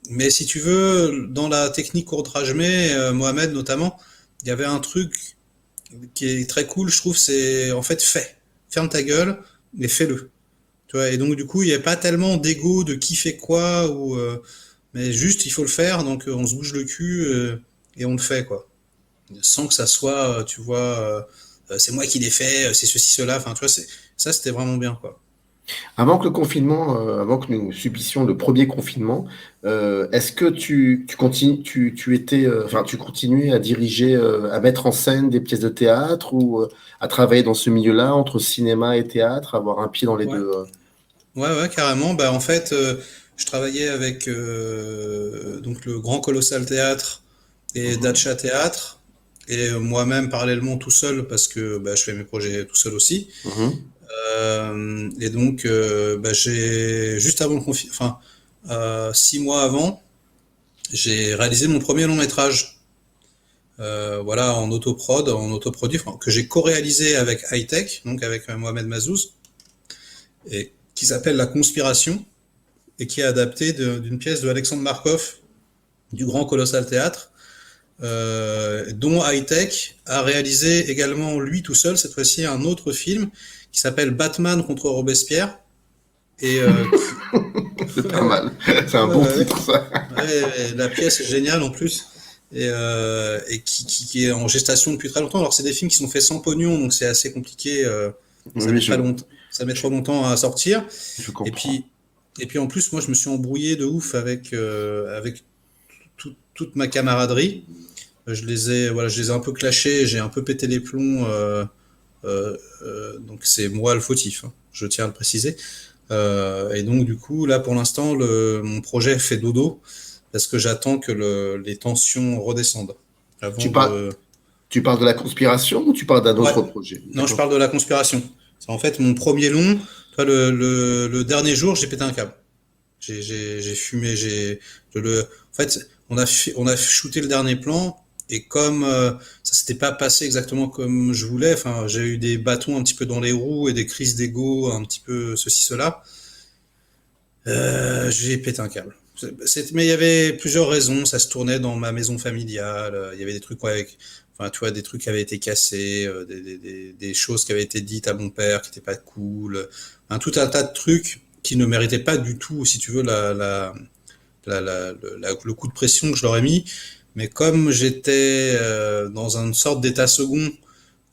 B: mais si tu veux, dans la technique court-métrage, Mohamed notamment, il y avait un truc qui est très cool, je trouve, c'est en fait fais. Ferme ta gueule, mais fais-le. Tu vois, et donc du coup, il n'y a pas tellement d'ego de qui fait quoi, mais juste il faut le faire, donc on se bouge le cul et on le fait, quoi. Sans que ça soit, tu vois, c'est moi qui l'ai fait, c'est ceci, cela, enfin tu vois, ça c'était vraiment bien, quoi.
A: Avant que nous subissions le premier confinement, est-ce que tu continues, tu étais, enfin, tu continuais à diriger, à mettre en scène des pièces de théâtre ou à travailler dans ce milieu-là, entre cinéma et théâtre, avoir un pied dans les
B: Ouais.
A: deux?
B: Ouais, carrément. Bah, en fait, je travaillais avec donc le Grand Colossal Théâtre et
A: Mhm,
B: Dacha Théâtre, et moi-même parallèlement tout seul parce que bah, je fais mes projets tout seul aussi.
A: mhm.
B: Et donc, bah, j'ai juste avant le confinement, enfin 6 mois avant, j'ai réalisé mon premier long métrage. Voilà, en autoproduit, enfin, que j'ai co-réalisé avec Hightech, donc avec Mohamed Mazouz, et qui s'appelle La Conspiration, et qui est adapté d'une pièce de Alexandre Markov du Grand Colossal Théâtre, dont Hightech a réalisé également lui tout seul cette fois-ci un autre film qui s'appelle Batman contre Robespierre et
A: C'est pas
B: ouais,
A: mal. C'est un bon
B: ouais,
A: titre, ça.
B: la pièce est géniale en plus et qui est en gestation depuis très longtemps. Alors c'est des films qui sont faits sans pognon, donc c'est assez compliqué. Ça
A: Oui,
B: met pas longtemps, ça met
A: je,
B: trop longtemps à sortir.
A: je
B: Et
A: comprends.
B: puis en plus moi je me suis embrouillé de ouf avec toute ma camaraderie. Je les ai un peu clashés, j'ai un peu pété les plombs. Donc c'est moi le fautif, hein, je tiens à le préciser. Et donc du coup là pour l'instant mon projet fait dodo parce que j'attends que les tensions redescendent avant
A: Tu parles,
B: de.
A: tu parles de la conspiration ou tu parles d'un
B: Ouais.
A: autre projet?
B: Non, je
A: D'accord.
B: parle de la conspiration. C'est en fait mon premier long. Toi, le dernier jour, j'ai pété un câble. J'ai fumé, en fait, on a shooté le dernier plan et comme ça s'était pas passé exactement comme je voulais, enfin, j'ai eu des bâtons un petit peu dans les roues et des crises d'ego, un petit peu ceci, cela. J'ai pété un câble. Mais il y avait plusieurs raisons. Ça se tournait dans ma maison familiale. Il y avait des trucs ouais, enfin, tu vois, des trucs qui avaient été cassés, des choses qui avaient été dites à mon père qui n'étaient pas cool. Tout un tas de trucs qui ne méritaient pas du tout, si tu veux, le coup de pression que je leur ai mis. Mais comme j'étais dans une sorte d'état second,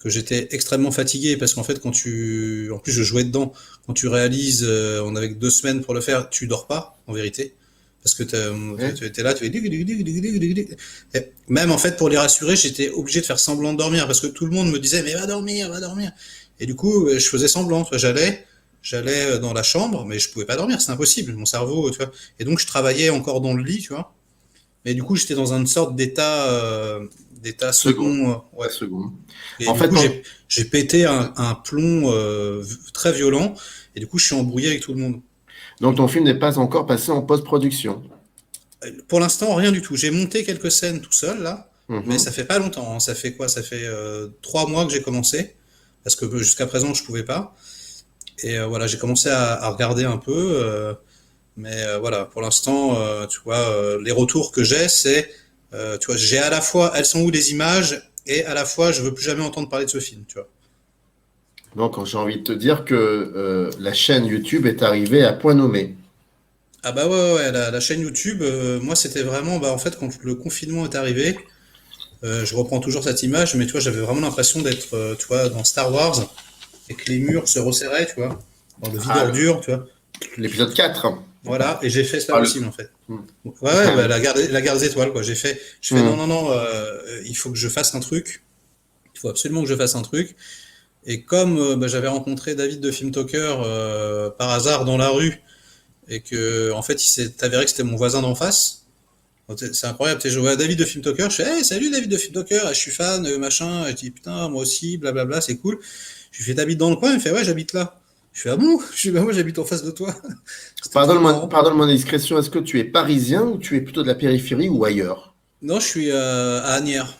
B: que j'étais extrêmement fatigué parce qu'en fait, en plus je jouais dedans, quand tu réalises, on avait que 2 semaines pour le faire, tu dors pas, en vérité. Parce que
A: Ouais.
B: tu étais là, tu fais et même en fait, pour les rassurer, j'étais obligé de faire semblant de dormir parce que tout le monde me disait, mais va dormir, va dormir. Et du coup, je faisais semblant, tu vois, j'allais dans la chambre, mais je pouvais pas dormir, c'est impossible, mon cerveau, tu vois. Et donc, je travaillais encore dans le lit, tu vois. Mais du coup, j'étais dans une sorte d'état
A: Second.
B: second, ouais.
A: Second.
B: Et
A: En
B: du
A: fait,
B: coup, j'ai pété un plomb très violent. Et du coup, je suis embrouillé avec tout le monde.
A: donc ton film n'est pas encore passé en post-production.
B: Pour l'instant, rien du tout. J'ai monté quelques scènes tout seul, là. Mais
A: Mhm.
B: ça fait pas longtemps, hein. Ça fait quoi? Ça fait 3 mois que j'ai commencé. Parce que jusqu'à présent, je pouvais pas. Et voilà, j'ai commencé à regarder un peu. Mais voilà, pour l'instant, tu vois, les retours que j'ai, c'est, tu vois, j'ai à la fois, elles sont où les images, et à la fois, je veux plus jamais entendre parler de ce film, tu vois.
A: Donc j'ai envie de te dire que la chaîne YouTube est arrivée à point nommé.
B: Ah bah ouais, ouais, ouais, la chaîne YouTube, moi, c'était vraiment, bah en fait, quand le confinement est arrivé, je reprends toujours cette image, mais tu vois, j'avais vraiment l'impression d'être, tu vois, dans Star Wars, et que les murs se resserraient, tu vois, dans le vide
A: Ah,
B: ordure, tu vois.
A: l'épisode 4.
B: Voilà, et j'ai fait ça
A: Ah,
B: aussi, en fait.
A: Hmm.
B: Ouais, ouais,
A: Ah
B: bah,
A: oui.
B: la guerre des étoiles, quoi. Je fais non,
A: Hmm.
B: non, non, il faut que je fasse un truc. Il faut absolument que je fasse un truc. Et comme bah, j'avais rencontré David de Filmtalker par hasard dans la rue, et que en fait il s'est avéré que c'était mon voisin d'en face. C'est incroyable, tu sais, je vois David de Filmtalker, je fais hey, salut David de Filmtalker, je suis fan, machin, et je dis putain moi aussi, blablabla, c'est cool. Je lui fais t'habites dans le coin, il me fait ouais j'habite là. Je fais ah bon? Je suis bah moi j'habite en face de toi. C'était trop
A: Pardonne-moi,
B: marrant.
A: pardonne mon indiscrétion, est-ce que tu es parisien ou tu es plutôt de la périphérie ou ailleurs?
B: Non, je suis à Agnières,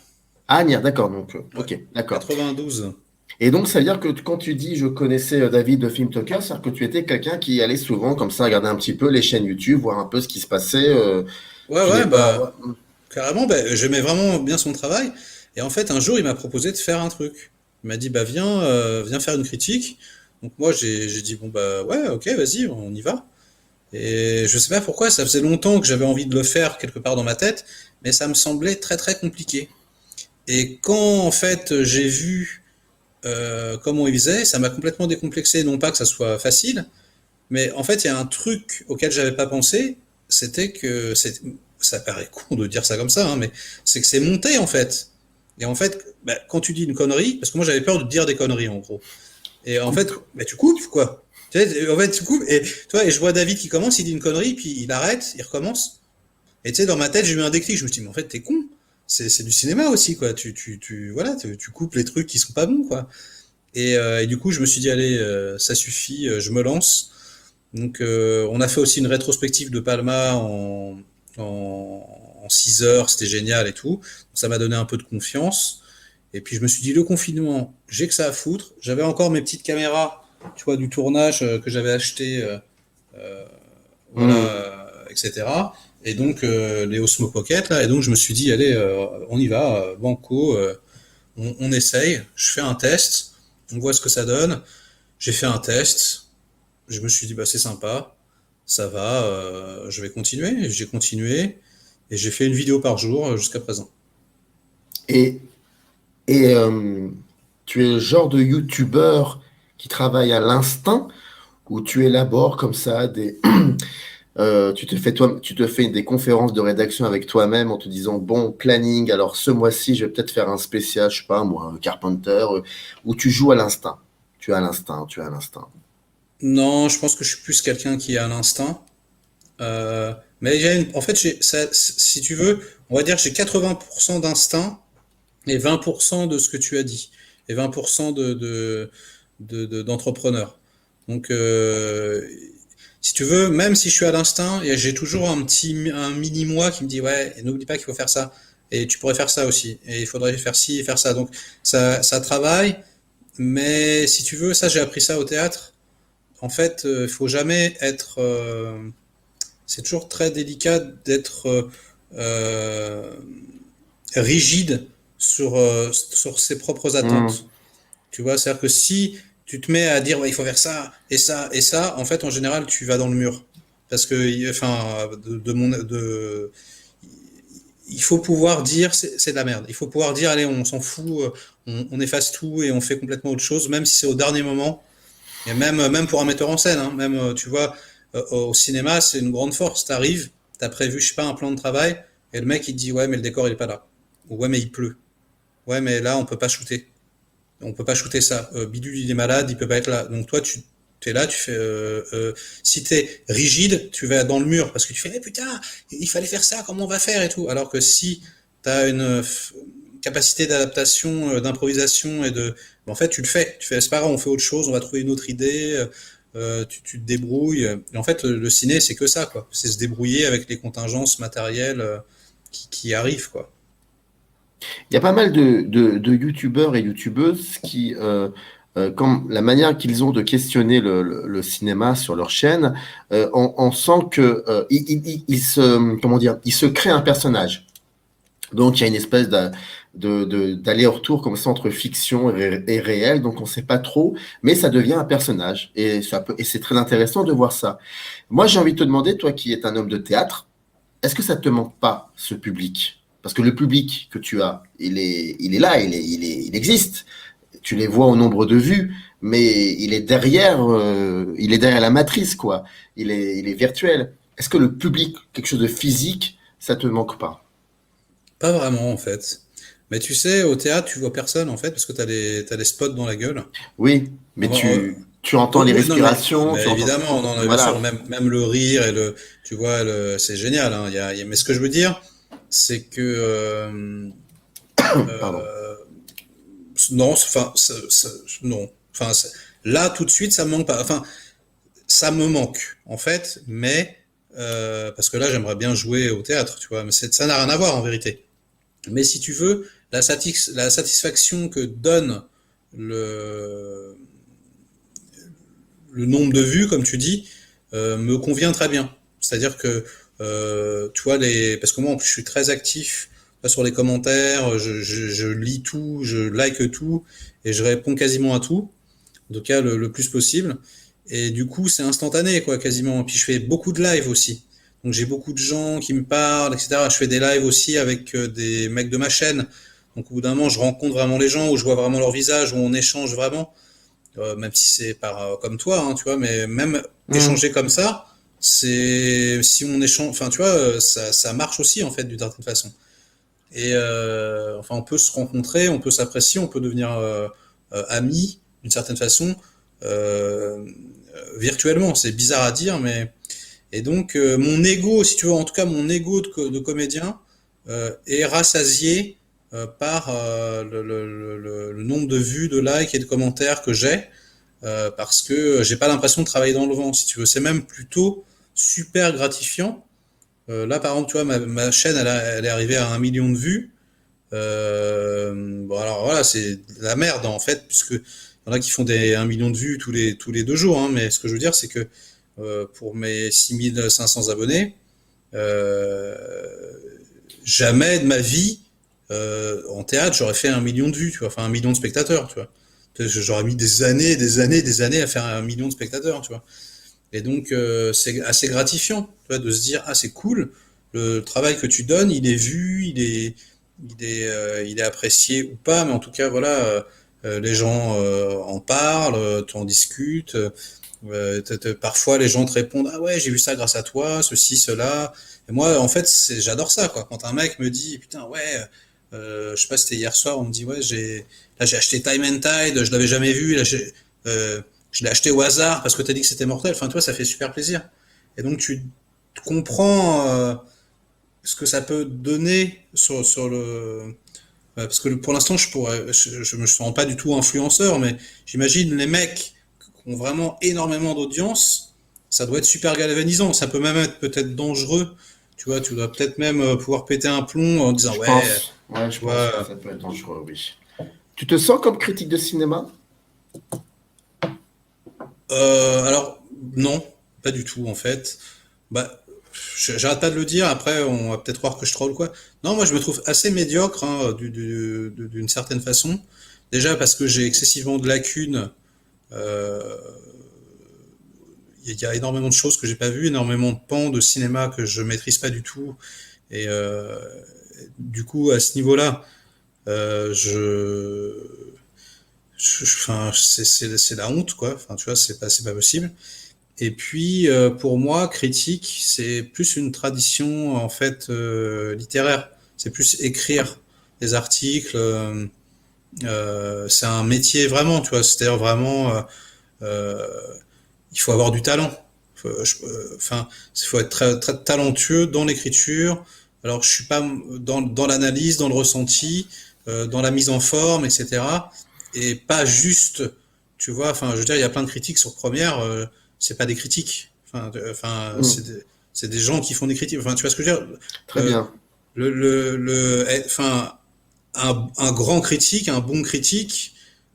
A: Ah, Agnières, d'accord, donc,
B: ouais,
A: ok, d'accord.
B: 92.
A: Et donc, ça veut dire que quand tu dis je connaissais David de Film Talker, c'est-à-dire que tu étais quelqu'un qui allait souvent comme ça regarder un petit peu les chaînes YouTube, voir un peu ce qui se passait.
B: Ouais,
A: Tu n'es
B: ouais,
A: pas.
B: bah carrément, bah, j'aimais vraiment bien son travail. Et en fait, un jour, il m'a proposé de faire un truc. Il m'a dit, bah viens faire une critique. Donc moi, j'ai dit, bon bah ouais, ok, vas-y, on y va. Et je sais pas pourquoi, ça faisait longtemps que j'avais envie de le faire quelque part dans ma tête, mais ça me semblait très très compliqué. Et quand en fait j'ai vu comment il faisait, ça m'a complètement décomplexé. Non pas que ça soit facile, mais en fait, il y a un truc auquel j'avais pas pensé, c'était que ça paraît con de dire ça comme ça, hein, mais c'est que c'est monté en fait. Et en fait, bah, quand tu dis une connerie, parce que moi j'avais peur de dire des conneries en gros. Et en fait, bah, tu coupes quoi. Tu sais, en fait, tu coupes et toi et je vois David qui commence, il dit une connerie, puis il arrête, il recommence. Et tu sais, dans ma tête, j'ai eu un déclic. Je me suis dit, mais en fait, t'es con. C'est du cinéma aussi, quoi. Voilà, tu coupes les trucs qui sont pas bons, quoi. Et du coup, je me suis dit, allez, ça suffit, je me lance. Donc, on a fait aussi une rétrospective de Palma en 6 heures, c'était génial et tout. Ça m'a donné un peu de confiance. Et puis, je me suis dit, le confinement, j'ai que ça à foutre. J'avais encore mes petites caméras, tu vois, du tournage que j'avais acheté, voilà,
A: Hmm.
B: etc. Et donc, les Osmo Pocket, là. Et donc, je me suis dit, allez, on y va, banco, on essaye. Je fais un test, on voit ce que ça donne. J'ai fait un test, je me suis dit, bah, c'est sympa, ça va, je vais continuer. Et j'ai continué et j'ai fait une vidéo par jour jusqu'à présent.
A: Et, et tu es le genre de youtubeur qui travaille à l'instinct ou tu élabores comme ça des. Tu te fais des conférences de rédaction avec toi-même en te disant, bon, planning, alors ce mois-ci, je vais peut-être faire un spécial, je sais pas, moi, Carpenter, où tu joues à l'instinct. Tu as l'instinct, tu as l'instinct.
B: Non, je pense que je suis plus quelqu'un qui a l'instinct. Mais en fait, si tu veux, on va dire que j'ai 80% d'instinct et 20% de ce que tu as dit. Et 20% d'entrepreneur. Donc, si tu veux, même si je suis à l'instinct, j'ai toujours un mini moi qui me dit ouais, n'oublie pas qu'il faut faire ça. Et tu pourrais faire ça aussi. Et il faudrait faire ci et faire ça. Donc ça travaille. Mais si tu veux, ça j'ai appris ça au théâtre. En fait, il faut jamais être. C'est toujours très délicat d'être euh, rigide sur ses propres
A: Hmm.
B: attentes. Tu vois, c'est-à-dire que si tu te mets à dire ouais, il faut faire ça et ça et ça, en fait, en général, tu vas dans le mur. Parce que, enfin, il faut pouvoir dire c'est de la merde. Il faut pouvoir dire allez, on s'en fout, on efface tout et on fait complètement autre chose, même si c'est au dernier moment. Et même pour un metteur en scène, hein, même tu vois, au cinéma, c'est une grande force. T'arrives, t'as prévu, je sais pas, un plan de travail, et le mec il te dit ouais, mais le décor il est pas là. Ou ouais, mais il pleut. Ouais, mais là on peut pas shooter. On peut pas shooter ça. Bidule il est malade, il peut pas être là. Donc toi tu es là, tu fais. Si t'es rigide, tu vas dans le mur parce que tu fais eh, putain, il fallait faire ça, comment on va faire et tout. Alors que si t'as une capacité d'adaptation, d'improvisation et de, en fait tu le fais. Tu fais c'est pas grave, on fait autre chose, on va trouver une autre idée. Tu te débrouilles. Et en fait le ciné c'est que ça quoi. C'est se débrouiller avec les contingences matérielles qui arrivent quoi.
A: Il y a pas mal de youtubeurs et youtubeuses qui, comme la manière qu'ils ont de questionner le cinéma sur leur chaîne, on sent que ils se, comment dire, ils se créent un personnage. Donc il y a une espèce d'aller-retour comme ça entre fiction et réel, donc on ne sait pas trop, mais ça devient un personnage et c'est très intéressant de voir ça. Moi j'ai envie de te demander, toi qui es un homme de théâtre, est-ce que ça te manque pas ce public? Parce que le public que tu as, il est là, il existe. Tu les vois au nombre de vues, mais il est derrière la matrice quoi. Il est virtuel. Est-ce que le public, quelque chose de physique, ça te manque pas?
B: Pas vraiment en fait. Mais tu sais, au théâtre, tu vois personne en fait parce que t'as des spots dans la gueule.
A: Oui, mais
B: On va-
A: tu entends
B: Oui,
A: les
B: oui, non,
A: respirations, tu
B: mais
A: entends.
B: évidemment, non, non, bien sûr,
A: Voilà.
B: même le rire et tu vois, c'est génial. Hein, mais ce que je veux dire, c'est que
A: Pardon.
B: euh, non, enfin, non, enfin, là tout de suite, ça me manque pas. Enfin, ça me manque en fait, mais parce que là, j'aimerais bien jouer au théâtre, tu vois, mais ça n'a rien à voir en vérité. Mais si tu veux, la satisfaction que donne le, le nombre de vues, comme tu dis, me convient très bien. C'est-à-dire que, tu vois, parce que moi, en plus, je suis très actif sur les commentaires, je lis tout, je like tout, et je réponds quasiment à tout, en tout cas le plus possible. Et du coup, c'est instantané, quoi, quasiment. Et puis, je fais beaucoup de live aussi. Donc, j'ai beaucoup de gens qui me parlent, etc. Je fais des lives aussi avec des mecs de ma chaîne. Donc, au bout d'un moment, je rencontre vraiment les gens, où je vois vraiment leur visage, où on échange vraiment. Même si c'est comme toi, hein, tu vois, mais même
A: Hmm.
B: échanger comme ça, c'est si on échange, enfin, tu vois, ça marche aussi en fait d'une certaine façon. Et enfin, on peut se rencontrer, on peut s'apprécier, on peut devenir amis d'une certaine façon virtuellement. C'est bizarre à dire, mais et donc mon ego, si tu veux, en tout cas mon ego de comédien est rassasié par le nombre de vues, de likes et de commentaires que j'ai parce que j'ai pas l'impression de travailler dans le vent, si tu veux. C'est même plutôt super gratifiant. Là, par exemple, tu vois, ma chaîne, elle est arrivée à 1 million de vues. Bon, alors voilà, c'est la merde en fait, puisque il y en a qui font des 1 million de vues tous les 2 jours. Hein, mais ce que je veux dire, c'est que pour mes 6500 abonnés, euh, jamais de ma vie en théâtre j'aurais fait 1 million de vues, tu vois, enfin 1 million de spectateurs, tu vois. J'aurais mis des années, des années, des années à faire 1 million de spectateurs, tu vois. Et donc c'est assez gratifiant, tu vois, de se dire ah c'est cool, le travail que tu donnes, il est vu, il est apprécié ou pas, mais en tout cas voilà, les gens en parlent, tu en discutes. Parfois les gens te répondent ah ouais j'ai vu ça grâce à toi, ceci, cela. Et moi en fait j'adore ça quoi. Quand un mec me dit putain ouais, je sais pas c'était hier soir, on me dit ouais j'ai acheté Time and Tide, je l'avais jamais vu, là je l'ai acheté au hasard parce que t'as dit que c'était mortel. Enfin toi ça fait super plaisir. Et donc tu comprends ce que ça peut donner sur parce que pour l'instant, je me sens pas du tout influenceur, mais j'imagine les mecs qui ont vraiment énormément d'audience, ça doit être super galvanisant. Ça peut même être peut-être dangereux. Tu vois, tu dois peut-être même pouvoir péter un plomb en disant
A: Je
B: ouais,
A: pense. Ouais, je
B: tu
A: pense que
B: vois.
A: ça peut être dangereux, oui. Tu te sens comme critique de cinéma?
B: Alors non, pas du tout en fait. Bah, j'arrête pas de le dire. Après, on va peut-être croire que je troll quoi. Non, moi je me trouve assez médiocre hein, d'une certaine façon. Déjà parce que j'ai excessivement de lacunes. Euh, il y a énormément de choses que j'ai pas vues, énormément de pans de cinéma que je maîtrise pas du tout. Et, du coup, à ce niveau-là, enfin, c'est la honte, quoi. Enfin, tu vois, c'est pas possible. Et puis, pour moi, critique, c'est plus une tradition en fait littéraire. C'est plus écrire des articles. C'est un métier vraiment, tu vois. C'est-à-dire vraiment, euh, il faut avoir du talent. Enfin, il faut être très, très talentueux dans l'écriture. Alors, je suis pas dans l'analyse, dans le ressenti, dans la mise en forme, etc. Et pas juste, tu vois. Enfin, je veux dire, il y a plein de critiques sur Première. C'est pas des critiques.
A: Mm.
B: C'est des gens qui font des critiques. Enfin, tu vois ce que je veux dire.
A: Très
B: Euh,
A: bien.
B: enfin, un grand critique, un bon critique,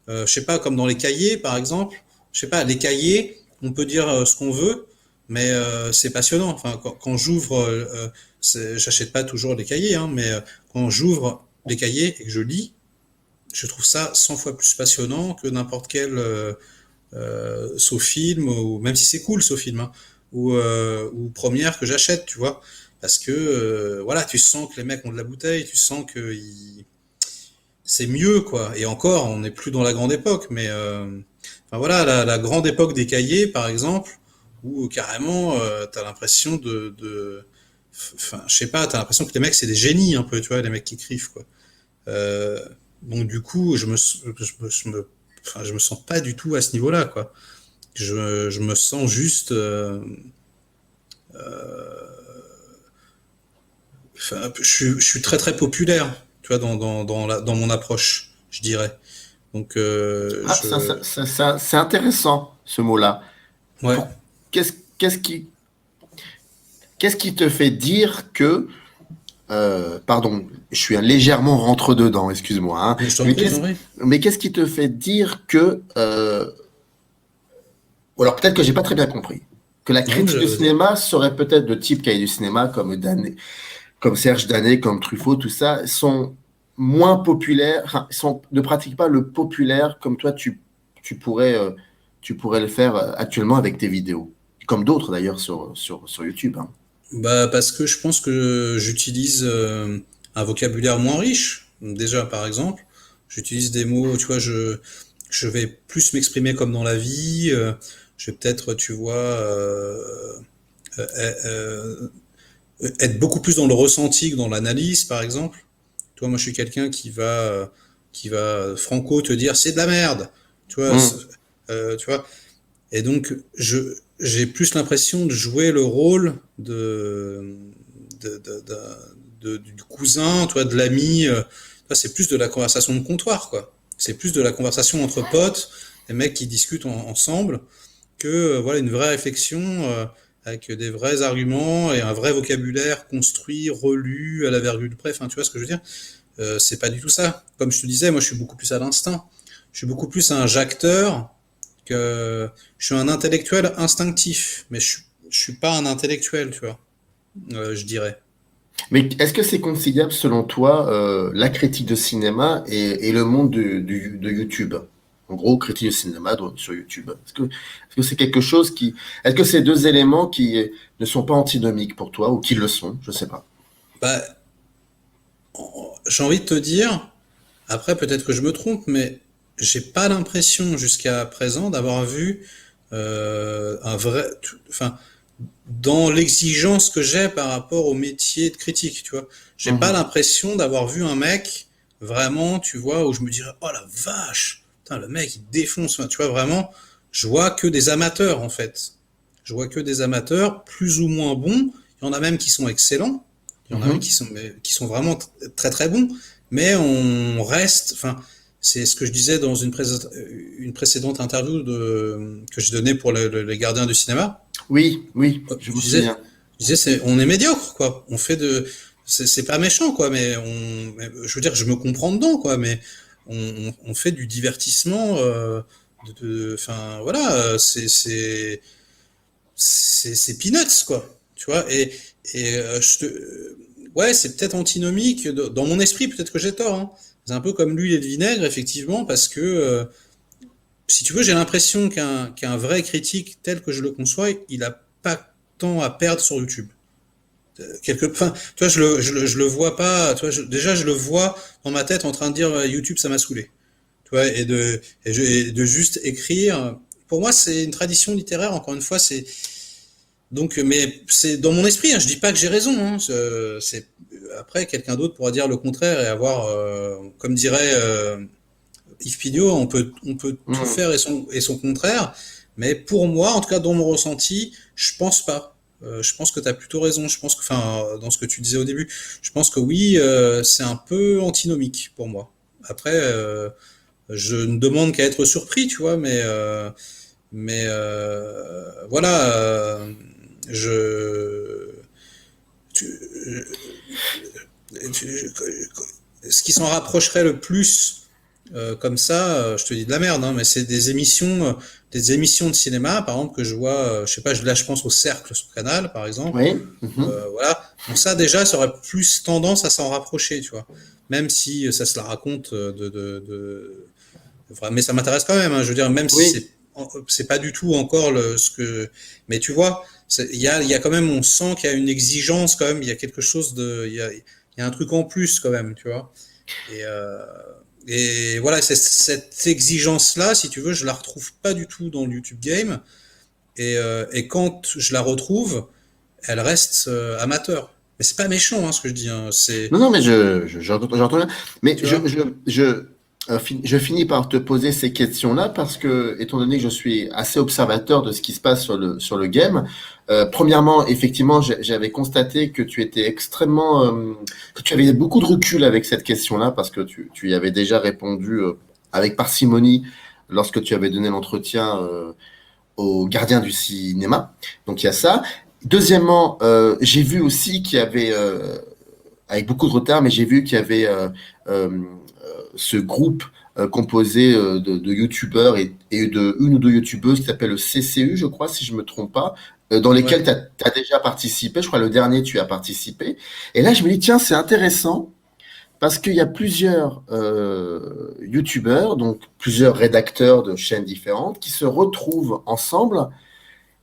B: je sais pas, comme dans les cahiers, par exemple. Je sais pas, les cahiers, on peut dire ce qu'on veut, mais c'est passionnant. Enfin, quand j'ouvre, j'achète pas toujours les cahiers, hein, mais quand j'ouvre les cahiers et que je lis, je trouve ça 100 fois plus passionnant que n'importe quel SoFilm, ou même si c'est cool SoFilm, hein, ou Première que j'achète, tu vois. Parce que voilà, tu sens que les mecs ont de la bouteille, tu sens que c'est mieux, quoi. Et encore, on n'est plus dans la grande époque, mais enfin voilà, la grande époque des cahiers, par exemple, où carrément, t'as l'impression enfin, je sais pas, t'as l'impression que les mecs c'est des génies un peu, tu vois, les mecs qui écrivent, quoi. Euh, donc du coup, enfin, je me sens pas du tout à ce niveau-là, quoi. Je me sens juste, enfin, je suis très très populaire, tu vois, dans mon approche, je dirais. Donc,
A: Ah, c'est intéressant, ce mot-là.
B: ouais.
A: Pour, qu'est-ce, qu'est-ce qui, qu'est-ce qui te fait dire que, pardon, je suis légèrement rentre-dedans, excuse-moi, hein,
B: Mais je t'en
A: mais
B: prie, je t'en prie.
A: qu'est-ce qui te fait dire que, ou alors peut-être que j'ai pas très bien compris, que la
B: Non, mais
A: critique de cinéma serait peut-être de type cahier du cinéma, comme Serge Danet, comme Truffaut, tout ça, sont moins populaires, enfin, ne pratiquent pas le populaire comme toi tu pourrais, tu pourrais le faire actuellement avec tes vidéos. Comme d'autres d'ailleurs sur YouTube, hein.
B: bah, parce que je pense que j'utilise un vocabulaire moins riche. Déjà, par exemple, j'utilise des mots, tu vois, je vais plus m'exprimer comme dans la vie. Je vais peut-être, tu vois, euh, euh, être beaucoup plus dans le ressenti que dans l'analyse, par exemple. Toi, moi, je suis quelqu'un qui va franco te dire c'est de la merde. Tu vois,
A: Hum,
B: tu vois. Et donc, j'ai plus l'impression de jouer le rôle de, de- du cousin, toi, de l'ami. C'est plus de la conversation de comptoir, quoi. C'est plus de la conversation entre potes, des mecs qui discutent ensemble, que voilà une vraie réflexion avec des vrais arguments et un vrai vocabulaire construit, relu à la virgule près. Enfin, tu vois ce que je veux dire? C'est pas du tout ça. Comme je te disais, moi, je suis beaucoup plus à l'instinct. Je suis beaucoup plus un jacteur que je suis un intellectuel instinctif, mais je suis pas un intellectuel, tu vois, je dirais.
A: Mais est-ce que c'est conciliable selon toi la critique de cinéma et le monde de YouTube? En gros, critique de cinéma sur YouTube. Est-ce que c'est quelque chose qui... Est-ce que c'est deux éléments qui ne sont pas antinomiques pour toi ou qui le sont? Je sais pas.
B: Bah, j'ai envie de te dire, après peut-être que je me trompe, mais j'ai pas l'impression jusqu'à présent d'avoir vu un vrai, enfin, dans l'exigence que j'ai par rapport au métier de critique, tu vois. J'ai pas
A: Mhm.
B: l'impression d'avoir vu un mec vraiment, tu vois, où je me dirais, oh la vache, putain, le mec il défonce, enfin, tu vois, vraiment, je vois que des amateurs en fait. Je vois que des amateurs plus ou moins bons. Il y en a même qui sont excellents. Il y en a même
A: Mhm.
B: qui sont vraiment très très bons. Mais on reste, enfin, c'est ce que je disais dans une précédente interview que je donnais pour les gardiens du cinéma.
A: Oui, oui, je
B: Je
A: me
B: disais,
A: souviens.
B: on est médiocre, quoi. On fait c'est pas méchant, quoi, mais je veux dire, je me comprends dedans, quoi, mais on fait du divertissement, enfin, voilà, c'est peanuts, quoi. Tu vois, et ouais, c'est peut-être antinomique. Dans mon esprit, peut-être que j'ai tort, hein. C'est un peu comme l'huile et le vinaigre, effectivement, parce que, si tu veux, j'ai l'impression qu'un vrai critique tel que je le conçois, il a pas tant à perdre sur YouTube. enfin, tu vois, je le vois pas. Tu vois, déjà, je le vois dans ma tête en train de dire YouTube, ça m'a saoulé. Tu vois, et de juste écrire. Pour moi, c'est une tradition littéraire. Encore une fois, c'est donc, mais c'est dans mon esprit. Hein, je dis pas que j'ai raison. Hein, après, quelqu'un d'autre pourra dire le contraire et avoir, comme dirait Yves Pignot, on peut tout
A: Hmm.
B: faire et son contraire. Mais pour moi, en tout cas dans mon ressenti, je pense pas. Je pense que tu as plutôt raison. Je pense que, enfin, dans ce que tu disais au début, je pense que oui, c'est un peu antinomique pour moi. Après, je ne demande qu'à être surpris, tu vois, voilà, je, tu, tu- ce qui s'en rapprocherait le plus comme ça, je te dis de la merde, hein, mais c'est des émissions de cinéma, par exemple, que je vois, je sais pas, là je pense au Cercle sur Canal, par exemple.
A: Oui. Mhm.
B: Voilà. Donc ça déjà, ça aurait plus tendance à s'en rapprocher, tu vois. Même si ça se la raconte mais ça m'intéresse quand même. Hein, je veux dire, même si
A: Oui.
B: c'est pas du tout encore ce que, mais tu vois, il y a quand même, on sent qu'il y a une exigence quand même. Il y a quelque chose de, il y a un truc en plus quand même, tu vois. Et, euh, et voilà, c'est cette exigence-là, si tu veux, je la retrouve pas du tout dans le YouTube Game. Et quand je la retrouve, elle reste amateur. Mais c'est pas méchant, hein, ce que je dis. Hein.
A: Non, non, mais j'entends bien. Mais
B: Tu vois.
A: je finis par te poser ces questions-là parce que, étant donné que je suis assez observateur de ce qui se passe sur le game, premièrement, effectivement, j'avais constaté que tu étais extrêmement, que tu avais beaucoup de recul avec cette question-là parce que tu y avais déjà répondu avec parcimonie lorsque tu avais donné l'entretien aux gardiens du cinéma. Donc il y a ça. Deuxièmement, j'ai vu aussi qu'il y avait avec beaucoup de retard, mais j'ai vu qu'il y avait ce groupe composé de youtubeurs et de une ou deux youtubeuses qui s'appelle le CCU, je crois, si je me trompe pas, dans lesquels
B: Ouais.
A: tu as déjà participé. Je crois le dernier, tu as participé. Et là, je me dis, tiens, c'est intéressant parce qu'il y a plusieurs youtubeurs, donc plusieurs rédacteurs de chaînes différentes, qui se retrouvent ensemble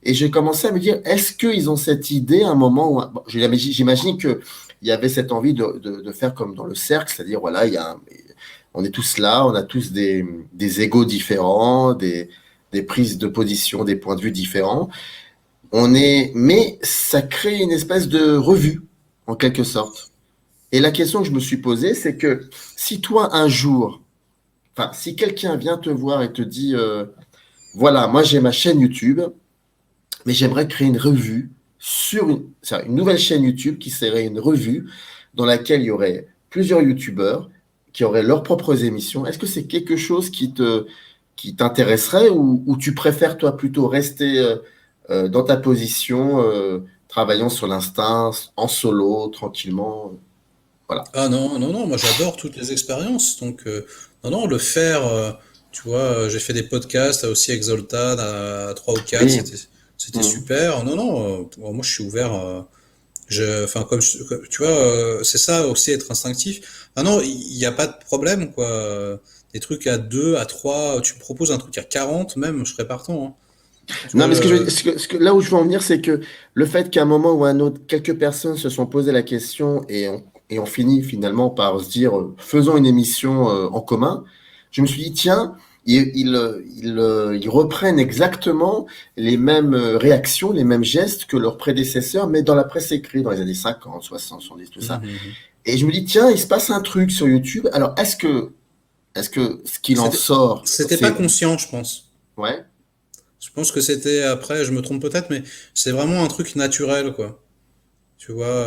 A: et j'ai commencé à me dire, est-ce qu'ils ont cette idée à un moment où, bon, j'imagine qu'il y avait cette envie de faire comme dans le cercle, c'est-à-dire, voilà, on est tous là, on a tous des égos différents, des prises de position, des points de vue différents. Mais ça crée une espèce de revue, en quelque sorte. Et la question que je me suis posée, c'est que si toi, un jour, enfin, si quelqu'un vient te voir et te dit, voilà, moi j'ai ma chaîne YouTube, mais j'aimerais créer une revue c'est une nouvelle chaîne YouTube qui serait une revue dans laquelle il y aurait plusieurs YouTubeurs qui auraient leurs propres émissions. Est-ce que c'est quelque chose qui t'intéresserait ou tu préfères toi plutôt rester dans ta position, travaillant sur l'instinct, en solo, tranquillement, voilà.
B: Ah non, non, non, moi j'adore toutes les expériences. Donc, non, non, le faire, tu vois, j'ai fait des podcasts aussi avec Zoltan à 3 ou 4,
A: Oui.
B: c'était
A: Mhm.
B: super. Non, non, moi je suis ouvert. Enfin, tu vois, c'est ça aussi être instinctif. Ah non, il n'y a pas de problème, quoi. Des trucs à 2, à 3, tu me proposes un truc à 40 même, je serais partant. Hein. Tu vois,
A: Non, mais là où je veux en venir, c'est que le fait qu'à un moment ou à un autre, quelques personnes se sont posé la question et on finit finalement par se dire, faisons une émission en commun, je me suis dit, tiens, ils reprennent exactement les mêmes réactions, les mêmes gestes que leurs prédécesseurs, mais dans la presse écrite, dans les années 50, 60, 70, tout ça.
B: Mhm.
A: Et je me dis, tiens, il se passe un truc sur YouTube. Alors, est-ce que ce qu'il en
B: C'était,
A: sort,
B: c'était pas
A: c'est...
B: conscient, je pense.
A: Ouais,
B: Je pense que c'était, après, je me trompe peut-être, mais c'est vraiment un truc naturel, quoi. Tu vois,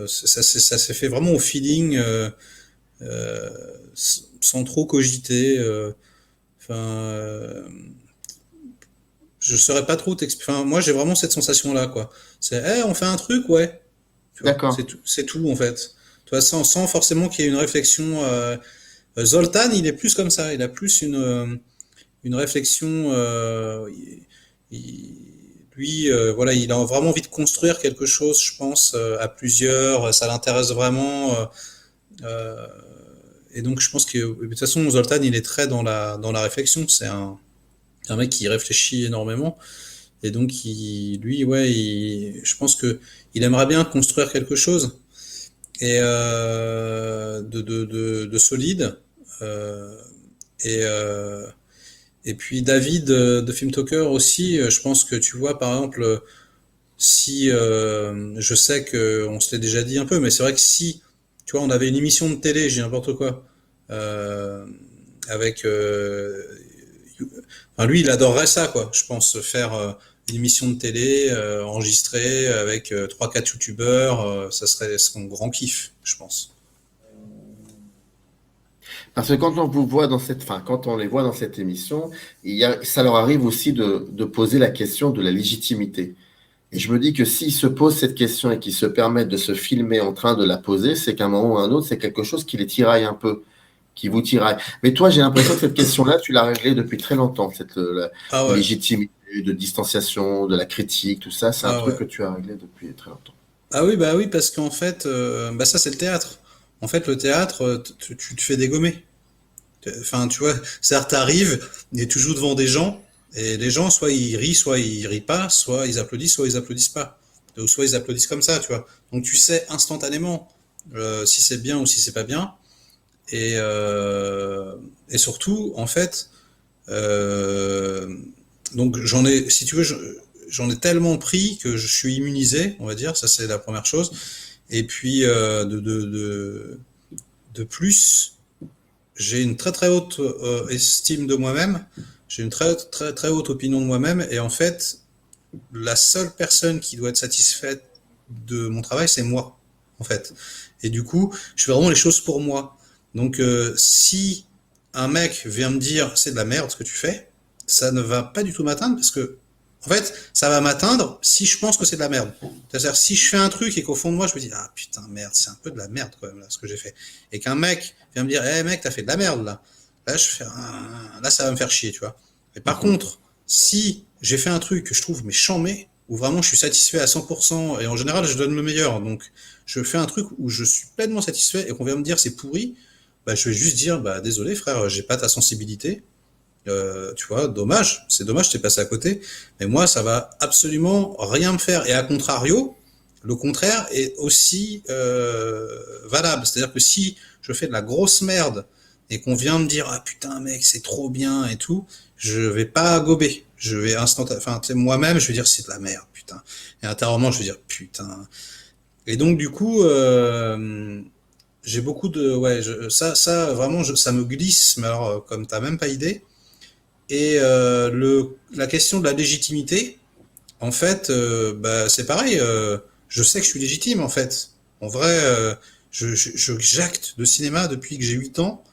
B: ça s'est fait vraiment au feeling, euh, sans trop cogiter. Enfin, je saurais pas trop t'expliquer. Enfin, moi, j'ai vraiment cette sensation-là, quoi. C'est, on fait un truc, ouais. Tu vois,
A: d'accord.
B: c'est tout en fait. Tu vois, sans forcément qu'il y ait une réflexion. Zoltan, il est plus comme ça. Il a plus une réflexion. Lui, voilà, il a vraiment envie de construire quelque chose, je pense, à plusieurs. Ça l'intéresse vraiment. Euh, et donc, je pense que de toute façon, Zoltan, il est très dans la réflexion. C'est un mec qui réfléchit énormément. Et donc, lui, ouais, je pense que il aimerait bien construire quelque chose et de solide. Euh, et, euh, et puis David de Film Talker aussi, je pense que tu vois, par exemple, si je sais que on se l'est déjà dit un peu, mais c'est vrai que si tu vois, on avait une émission de télé, j'ai n'importe quoi, euh, avec, enfin, lui, il adorerait ça, quoi. Je pense faire une émission de télé enregistrée avec trois, quatre youtubeurs, ça serait son grand kiff, je pense.
A: Parce que quand on vous voit dans cette, enfin, quand on les voit dans cette émission, ça leur arrive aussi de poser la question de la légitimité. Et je me dis que s'ils se posent cette question et qu'ils se permettent de se filmer en train de la poser, c'est qu'à un moment ou à un autre, c'est quelque chose qui les tiraille un peu, qui vous tiraille. Mais toi, j'ai l'impression que cette question-là, tu l'as réglée depuis très longtemps, la
B: Ah ouais,
A: légitimité de distanciation, de la critique, tout ça, c'est un
B: ah
A: truc
B: ouais.
A: que tu as réglé depuis très longtemps.
B: Ah oui, bah oui, parce qu'en fait, bah ça c'est le théâtre. En fait, le théâtre, tu te fais dégommer. Enfin, tu vois, c'est-à-dire t'arrives et tu joues devant des gens, et les gens, soit ils rient pas, soit ils applaudissent pas. Ou soit ils applaudissent comme ça, tu vois. Donc tu sais instantanément si c'est bien ou si c'est pas bien. Et, euh, et surtout, en fait, euh, donc si tu veux, j'en ai tellement pris que je suis immunisé, on va dire, ça c'est la première chose. Et puis de plus, j'ai une très très haute estime de moi-même, j'ai une très très très haute opinion de moi-même, et en fait, la seule personne qui doit être satisfaite de mon travail, c'est moi, en fait. Et du coup, je fais vraiment les choses pour moi. Donc, si un mec vient me dire c'est de la merde ce que tu fais, ça ne va pas du tout m'atteindre parce que, en fait, ça va m'atteindre si je pense que c'est de la merde. C'est-à-dire, si je fais un truc et qu'au fond de moi, je me dis ah putain, merde, c'est un peu de la merde quand même là ce que j'ai fait. Et qu'un mec vient me dire eh mec, t'as fait de la merde là. Là, là, ça va me faire chier, tu vois. Et par
A: Mhm.
B: contre, si j'ai fait un truc que je trouve mais chambé, où vraiment je suis satisfait à 100%, et en général je donne le meilleur, donc je fais un truc où je suis pleinement satisfait et qu'on vient me dire c'est pourri, bah, je vais juste dire bah désolé frère, j'ai pas ta sensibilité, tu vois, dommage, c'est dommage, t'es passé à côté, mais moi ça va absolument rien me faire, et à contrario, le contraire est aussi valable, c'est-à-dire que si je fais de la grosse merde et qu'on vient me dire ah putain mec c'est trop bien et tout, je vais pas gober, je vais instantanément, enfin moi-même je vais dire c'est de la merde putain, et intérieurement je vais dire putain, et donc du coup j'ai beaucoup de ouais ça vraiment ça me glisse, mais alors comme t'as même pas idée. Et la question de la légitimité, en fait, bah, c'est pareil. Je sais que je suis légitime, en fait. En vrai, j'acte de cinéma depuis que j'ai 8 ans.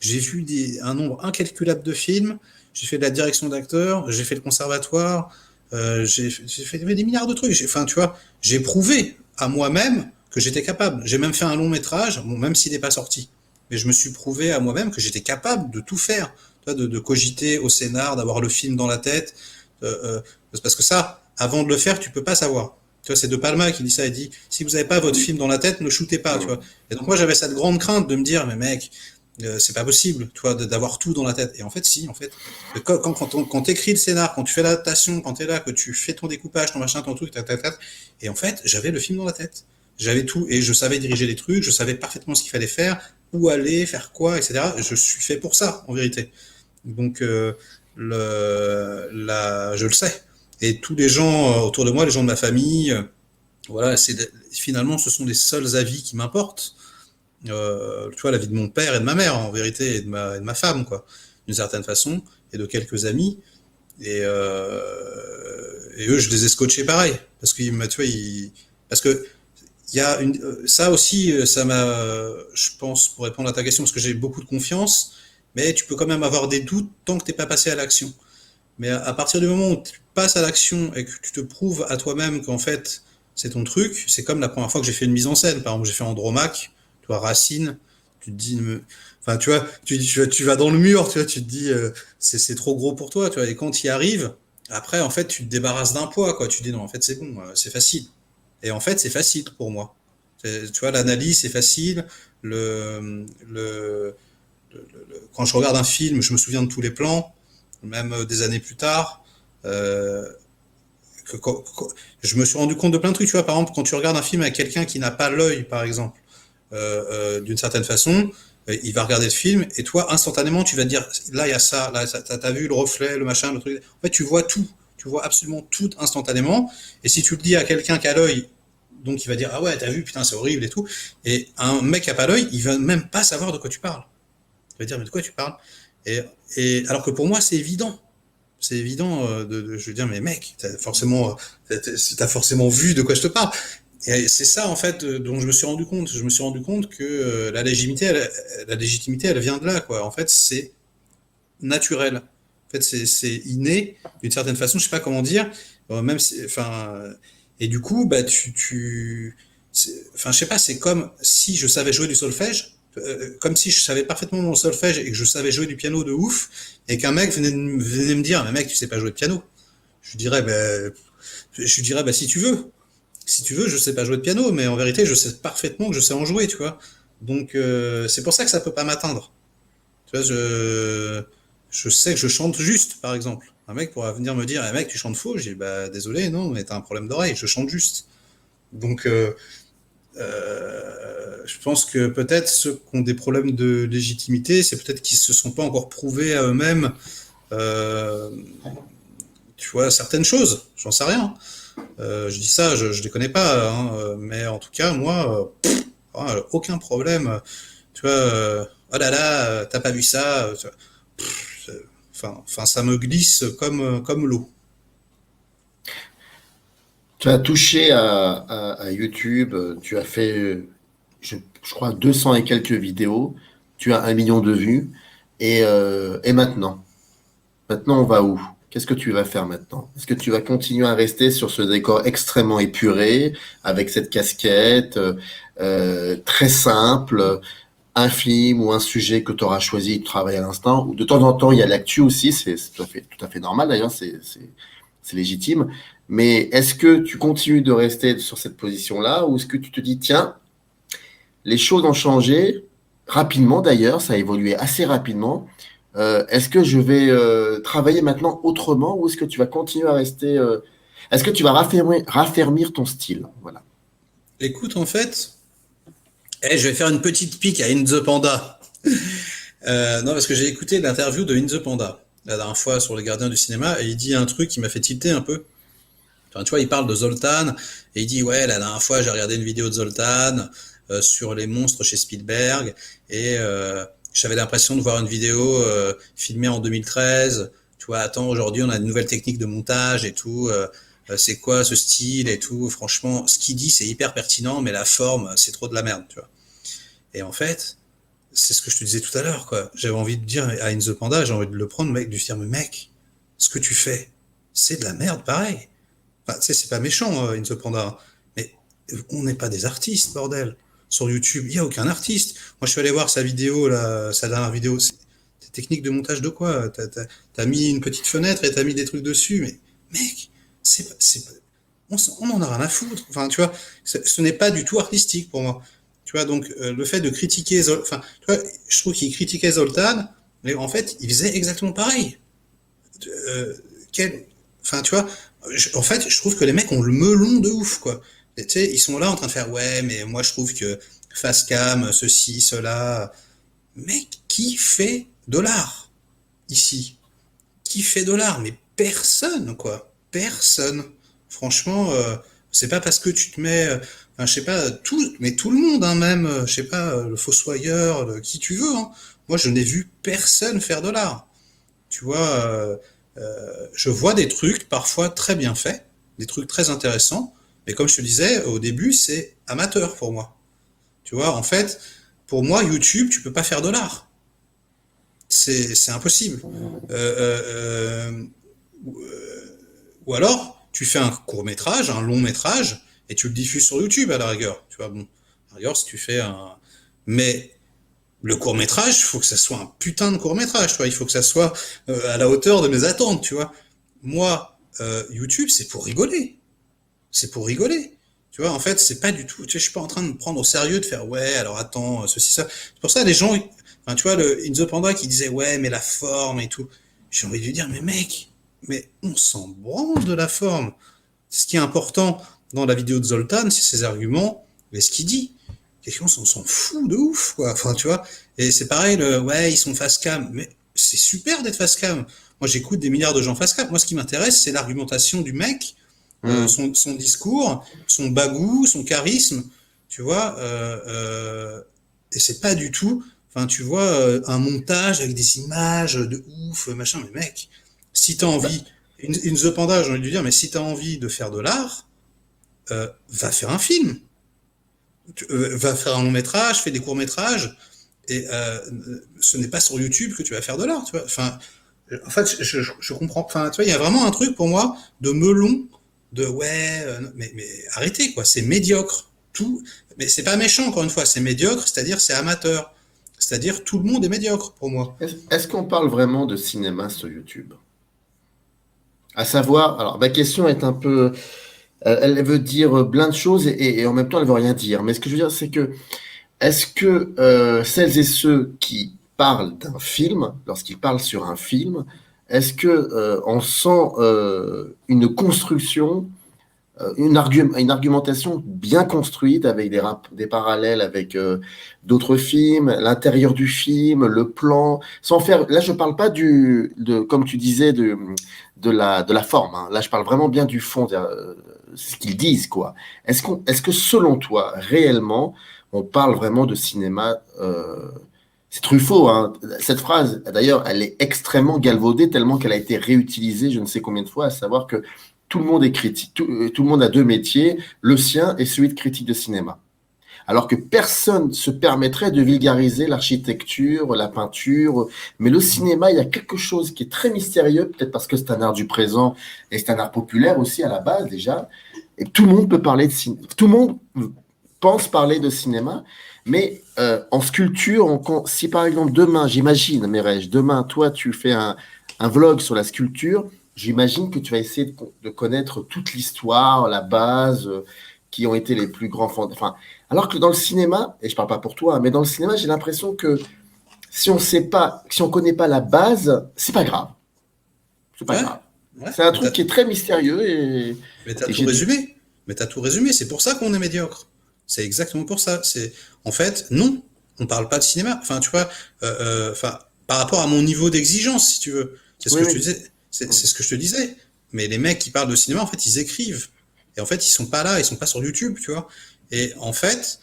B: J'ai vu un nombre incalculable de films. J'ai fait de la direction d'acteurs. J'ai fait le conservatoire. J'ai fait des milliards de trucs. Enfin, tu vois, j'ai prouvé à moi-même que j'étais capable. J'ai même fait un long métrage, bon, même s'il n'est pas sorti. Mais je me suis prouvé à moi-même que j'étais capable de tout faire. Tu vois, de cogiter au scénar, d'avoir le film dans la tête. Euh, parce que ça, avant de le faire, tu peux pas savoir. Tu vois, c'est De Palma qui dit ça. Il dit si vous n'avez pas votre film dans la tête, ne shootez pas. Tu vois.
A: Mhm.
B: Et donc moi j'avais cette grande crainte de me dire mais mec, c'est pas possible, tu vois, d'avoir tout dans la tête. Et en fait, si, en fait, quand t'écris le scénar, quand tu fais l'adaptation, quand t'es là, que tu fais ton découpage, ton machin, ton truc, et en fait, j'avais le film dans la tête. J'avais tout, et je savais diriger les trucs, je savais parfaitement ce qu'il fallait faire, où aller, faire quoi, etc. Je suis fait pour ça, en vérité. Donc, je le sais. Et tous les gens autour de moi, les gens de ma famille, voilà, finalement, ce sont les seuls avis qui m'importent. Tu vois, la vie de mon père et de ma mère, en vérité, et de ma femme, quoi, d'une certaine façon, et de quelques amis. Et eux, je les ai scotchés pareil. Parce que, tu vois, parce que, il y a ça aussi, ça m'a, je pense, pour répondre à ta question, parce que j'ai beaucoup de confiance, mais tu peux quand même avoir des doutes tant que t'es pas passé à l'action. Mais à partir du moment où tu passes à l'action et que tu te prouves à toi-même qu'en fait, c'est ton truc, c'est comme la première fois que j'ai fait une mise en scène. Par exemple, j'ai fait Andromaque, tu vois, Racine, tu te dis, enfin, tu vois, tu vas dans le mur, tu vois, tu te dis, c'est trop gros pour toi, tu vois, et quand tu y arrives, après, en fait, tu te débarrasses d'un poids, quoi. Tu te dis, non, en fait, c'est bon, c'est facile. Et en fait, c'est facile pour moi. Tu vois, l'analyse, c'est facile. Quand je regarde un film, je me souviens de tous les plans, même des années plus tard. Euh, je me suis rendu compte de plein de trucs, tu vois, par exemple, quand tu regardes un film avec quelqu'un qui n'a pas l'œil, par exemple, d'une certaine façon, il va regarder le film, et toi, instantanément, tu vas te dire, là, il y a ça, là, t'as vu le reflet, le machin, le truc. En fait, tu vois tout. Tu vois absolument tout instantanément. Et si tu le dis à quelqu'un qui a l'œil, donc il va dire, ah ouais, t'as vu, putain, c'est horrible et tout. Et un mec qui a pas l'œil, il va même pas savoir de quoi tu parles. Il va dire, mais de quoi tu parles? et, alors que pour moi, c'est évident. C'est évident, je veux dire, mais mec, t'as forcément vu de quoi je te parle. Et c'est ça, en fait, dont je me suis rendu compte. Je me suis rendu compte que la légitimité, elle vient de là, quoi. En fait, c'est naturel. En fait, c'est inné, d'une certaine façon, je sais pas comment dire. Même si, enfin, et du coup, bah, enfin, je sais pas, c'est comme si je savais jouer du solfège, comme si je savais parfaitement mon solfège et que je savais jouer du piano de ouf, et qu'un mec venait me dire, mais mec, tu sais pas jouer de piano. Je dirais, bah, si tu veux. Si tu veux, je sais pas jouer de piano, mais en vérité, je sais parfaitement que je sais en jouer, tu vois. Donc, c'est pour ça que ça peut pas m'atteindre. Tu vois, je sais que je chante juste, par exemple. Un mec pourra venir me dire, eh mec, tu chantes faux. J'ai dit, bah, désolé, non, mais t'as un problème d'oreille, je chante juste. Donc, je pense que peut-être ceux qui ont des problèmes de légitimité, c'est peut-être qu'ils se sont pas encore prouvés à eux-mêmes, euh, tu vois, certaines choses. J'en sais rien. Je dis ça, je les connais pas, hein, mais en tout cas, moi, aucun problème. Tu vois, oh là là, t'as pas vu ça. Tu vois, enfin, ça me glisse comme l'eau.
A: Tu as touché à YouTube, tu as fait, je crois, 200 et quelques vidéos, tu as 1 million de vues, et maintenant? Maintenant, on va où? Qu'est-ce que tu vas faire maintenant? Est-ce que tu vas continuer à rester sur ce décor extrêmement épuré, avec cette casquette très simple, un film ou un sujet que tu auras choisi de travailler à l'instant, ou de temps en temps, il y a l'actu aussi, c'est tout à fait normal d'ailleurs, c'est légitime. Mais est-ce que tu continues de rester sur cette position-là, ou est-ce que tu te dis, tiens, les choses ont changé rapidement d'ailleurs, ça a évolué assez rapidement. Est-ce que je vais travailler maintenant autrement, ou est-ce que tu vas continuer à rester est-ce que tu vas raffermir ton style? Voilà.
B: Écoute, en fait, je vais faire une petite pique à In the Panda. Non, parce que j'ai écouté l'interview de In the Panda la dernière fois sur les gardiens du cinéma, et il dit un truc qui m'a fait tilter un peu. Enfin, tu vois, il parle de Zoltan, et il dit, ouais, la dernière fois, j'ai regardé une vidéo de Zoltan sur les monstres chez Spielberg, et j'avais l'impression de voir une vidéo filmée en 2013. Tu vois, attends, aujourd'hui, on a de nouvelles techniques de montage et tout. C'est quoi ce style et tout. Franchement, ce qu'il dit, c'est hyper pertinent, mais la forme, c'est trop de la merde, tu vois. Et en fait, c'est ce que je te disais tout à l'heure, quoi. J'avais envie de dire à In the Panda, j'ai envie de le prendre, mec, de lui dire, mais mec, ce que tu fais, c'est de la merde, pareil. Enfin, tu sais, c'est pas méchant, In the Panda, mais on n'est pas des artistes, bordel. Sur YouTube, il n'y a aucun artiste. Moi, je suis allé voir sa vidéo, là, sa dernière vidéo. C'est technique de montage de quoi? T'as mis une petite fenêtre et t'as mis des trucs dessus, mais mec, on en a rien à foutre. Enfin, tu vois, ce n'est pas du tout artistique pour moi. Tu vois, donc le fait de critiquer, enfin, tu vois, je trouve qu'il critiquait Zoltan, mais en fait, il faisait exactement pareil. Euh, quel, enfin, tu vois, en fait, je trouve que les mecs ont le melon de ouf, quoi. Et tu sais, ils sont là en train de faire, ouais, mais moi je trouve que Facecam, ceci, cela. Mec, qui fait de l'art ici? Qui fait de l'art? Mais personne, quoi. Personne. Franchement, c'est pas parce que tu te mets, enfin, je sais pas, mais tout le monde, hein, même, je sais pas, le Fossoyeur, qui tu veux, hein. Moi, je n'ai vu personne faire de l'art. Tu vois, je vois des trucs parfois très bien faits, des trucs très intéressants, mais comme je te disais au début, c'est amateur pour moi. Tu vois, en fait, pour moi, YouTube, tu peux pas faire de l'art. C'est impossible. Ou alors, tu fais un court métrage, un long métrage, et tu le diffuses sur YouTube à la rigueur. Tu vois, bon, à la rigueur, si tu fais un. Mais le court métrage, il faut que ça soit un putain de court métrage, tu vois. Il faut que ça soit à la hauteur de mes attentes, tu vois. Moi, YouTube, c'est pour rigoler. C'est pour rigoler. Tu vois, en fait, c'est pas du tout. Tu sais, je suis pas en train de me prendre au sérieux, de faire ouais, alors attends, ceci, ça. C'est pour ça, les gens, enfin, tu vois, le In the Panda qui disait ouais, mais la forme et tout. J'ai envie de lui dire, mais mec, mais on s'en branle de la forme. Ce qui est important dans la vidéo de Zoltan, c'est ses arguments et ce qu'il dit. Quelqu'un s'en fout de ouf, quoi. Enfin, tu vois. Et c'est pareil, ouais, ils sont face cam. Mais c'est super d'être face cam. Moi, j'écoute des milliards de gens face cam. Moi, ce qui m'intéresse, c'est l'argumentation du mec,
A: Hum.
B: son discours, son bagou, son charisme, tu vois. Et c'est pas du tout, enfin, tu vois, un montage avec des images de ouf, machin. Mais mec, si t'as
A: Bah,
B: envie, une The Panda, j'ai envie de lui dire, mais si t'as envie de faire de l'art, va faire un film, va faire un long métrage, fais des courts métrages, et ce n'est pas sur YouTube que tu vas faire de l'art, tu vois. Enfin, en fait, je comprends. Enfin, tu vois, il y a vraiment un truc pour moi de melon, de ouais, mais arrêtez quoi, c'est médiocre. Tout, mais c'est pas méchant encore une fois, c'est médiocre, c'est-à-dire c'est amateur, c'est-à-dire tout le monde est médiocre pour moi.
A: est-ce qu'on parle vraiment de cinéma sur YouTube? À savoir, alors ma question est un peu, elle veut dire plein de choses et en même temps elle veut rien dire. Mais ce que je veux dire, c'est que est-ce que celles et ceux qui parlent d'un film, lorsqu'ils parlent sur un film, est-ce que on sent une construction, une argumentation bien construite avec des parallèles avec d'autres films, l'intérieur du film, le plan, sans faire. Là, je parle pas comme tu disais, de la forme. Hein. Là, je parle vraiment bien du fond, ce qu'ils disent, quoi. Est-ce que selon toi, réellement, on parle vraiment de cinéma c'est Truffaut, hein. Cette phrase, d'ailleurs, elle est extrêmement galvaudée, tellement qu'elle a été réutilisée je ne sais combien de fois, à savoir que tout le monde est critique, tout le monde a deux métiers, le sien et celui de critique de cinéma. Alors que personne se permettrait de vulgariser l'architecture, la peinture, mais le cinéma, il y a quelque chose qui est très mystérieux, peut-être parce que c'est un art du présent et c'est un art populaire aussi à la base déjà, et tout le monde peut parler de cinéma, tout le monde pense parler de cinéma, mais en sculpture, si par exemple demain, j'imagine, Mireille, demain, toi, tu fais un vlog sur la sculpture, j'imagine que tu vas essayer de connaître toute l'histoire, la base, qui ont été les plus grands enfin, alors que dans le cinéma, et je parle pas pour toi, mais dans le cinéma, j'ai l'impression que si on sait pas, si on connaît pas la base, c'est pas grave. C'est pas
B: Ouais,
A: grave.
B: ouais.
A: C'est un truc qui est très mystérieux
B: Mais t'as
A: et
B: tout
A: j'ai du.
B: résumé. Mais t'as tout résumé. C'est pour ça qu'on est médiocre. C'est exactement pour ça. C'est, en fait, non, on parle pas de cinéma. Enfin, tu vois, enfin, par rapport à mon niveau d'exigence, si tu veux. C'est ce
A: Oui,
B: que je te
A: oui.
B: disais. C'est ce que je te disais. Mais les mecs qui parlent de cinéma, en fait, ils écrivent. Et en fait, ils sont pas là, ils sont pas sur YouTube, tu vois. Et en fait,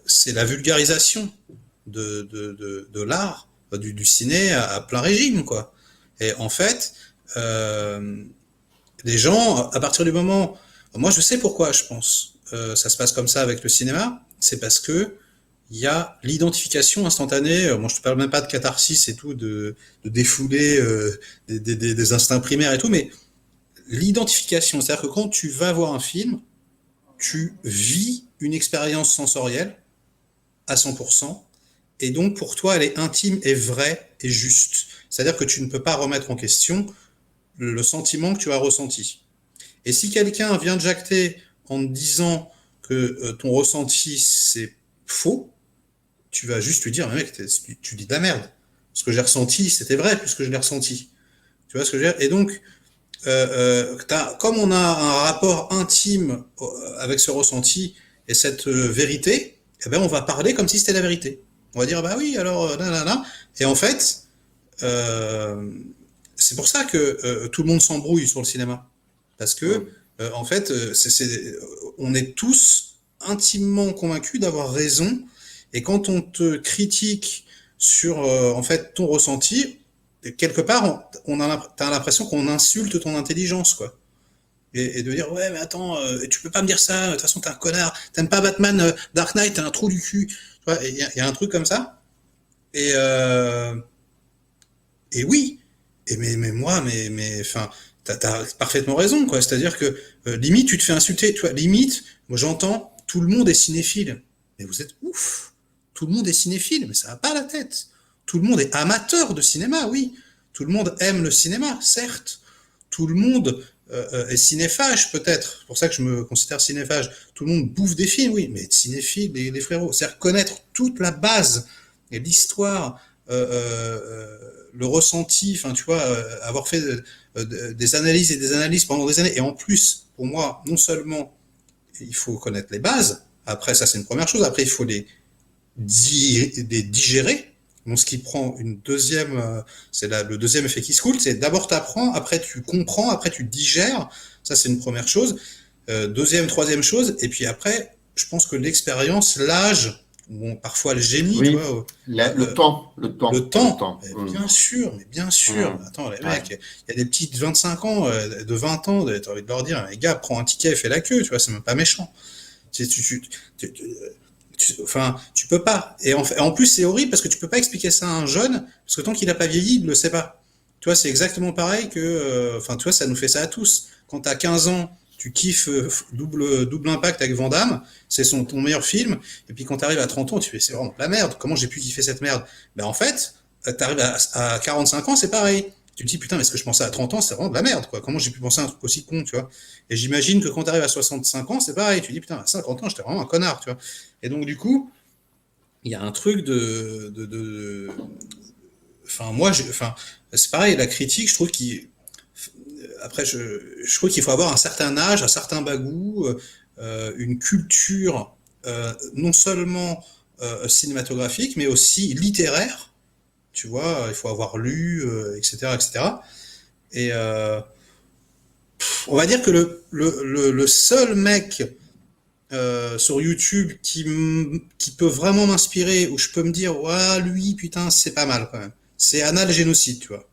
B: c'est la vulgarisation de l'art, du ciné à plein régime, quoi. Et en fait, euh, les gens, à partir du moment, moi je sais pourquoi je pense, ça se passe comme ça avec le cinéma, c'est parce que il y a l'identification instantanée. Moi je te parle même pas de catharsis et tout, de défouler des instincts primaires et tout, mais l'identification, c'est-à-dire que quand tu vas voir un film, tu vis une expérience sensorielle à 100%, et donc pour toi elle est intime et vraie et juste. C'est-à-dire que tu ne peux pas remettre en question le sentiment que tu as ressenti. Et si quelqu'un vient te jacter en te disant que ton ressenti c'est faux, tu vas juste lui dire, mais mec, tu dis de la merde. Ce que j'ai ressenti, c'était vrai puisque je l'ai ressenti. Tu vois ce que je veux dire? Et donc, comme on a un rapport intime avec ce ressenti et cette vérité, eh ben on va parler comme si c'était la vérité. On va dire, bah oui, alors, nanana. Et en fait, euh, c'est pour ça que tout le monde s'embrouille sur le cinéma. Parce que,
A: Mm.
B: en fait, on est tous intimement convaincus d'avoir raison. Et quand on te critique sur, en fait, ton ressenti, quelque part, t'as l'impression qu'on insulte ton intelligence, quoi. Et de dire, ouais, mais attends, tu peux pas me dire ça, de toute façon, t'es un connard, t'aimes pas Batman, Dark Knight, t'es un trou du cul. Il y a un truc comme ça. Et, euh, et oui, mais moi, enfin, t'as parfaitement raison, quoi. C'est-à-dire que limite, tu te fais insulter, tu vois. Limite, moi j'entends, tout le monde est cinéphile. Mais vous êtes ouf. Tout le monde est cinéphile, mais ça va pas la tête. Tout le monde est amateur de cinéma, oui. Tout le monde aime le cinéma, certes. Tout le monde est cinéphage, peut-être. C'est pour ça que je me considère cinéphage. Tout le monde bouffe des films, oui, mais être cinéphile, les frérots, c'est reconnaître toute la base et l'histoire le ressenti, enfin tu vois, avoir fait des analyses et des analyses pendant des années, et en plus, pour moi, non seulement il faut connaître les bases, après ça c'est une première chose, après il faut les digérer. Donc, ce qui prend une deuxième, le deuxième effet qui se coule, c'est d'abord tu apprends, après tu comprends, après tu digères. Ça, c'est une première chose. Deuxième, troisième chose, et puis après, je pense que l'expérience, l'âge, ou parfois le génie, tu
A: Oui,
B: vois,
A: le temps,
B: le
A: le
B: temps,
A: temps.
B: mais bien sûr.
A: Mm.
B: Attends, les
A: Ouais.
B: mecs, il y a des petites 25 ans, de 20 ans, t'as envie de leur dire, les gars, prends un ticket et fais la queue, tu vois, c'est même pas méchant. Enfin, tu peux pas. Et en plus, c'est horrible parce que tu peux pas expliquer ça à un jeune, parce que tant qu'il a pas vieilli, il le sait pas. Tu vois, c'est exactement pareil que, enfin, tu vois, ça nous fait ça à tous. Quand t'as 15 ans, tu kiffes double impact avec Van Damme, c'est ton meilleur film. Et puis quand t'arrives à 30 ans, tu fais, c'est vraiment de la merde. Comment j'ai pu kiffer cette merde? Ben en fait, t'arrives à 45 ans, c'est pareil. Tu te dis, putain, mais ce que je pensais à 30 ans, c'est vraiment de la merde, quoi. Comment j'ai pu penser à un truc aussi con, tu vois? Et j'imagine que quand t'arrives à 65 ans, c'est pareil. Tu te dis, putain, à 50 ans, j'étais vraiment un connard, tu vois. Et donc, du coup, il y a un truc enfin, enfin, c'est pareil, la critique, je trouve après, je trouve qu'il faut avoir un certain âge, un certain bagou, une culture, non seulement cinématographique, mais aussi littéraire. Tu vois, il faut avoir lu, etc., etc. Et on va dire que le seul mec sur YouTube qui peut vraiment m'inspirer, où je peux me dire, ouais, lui, putain, c'est pas mal quand même. C'est Anal Génocide, tu vois.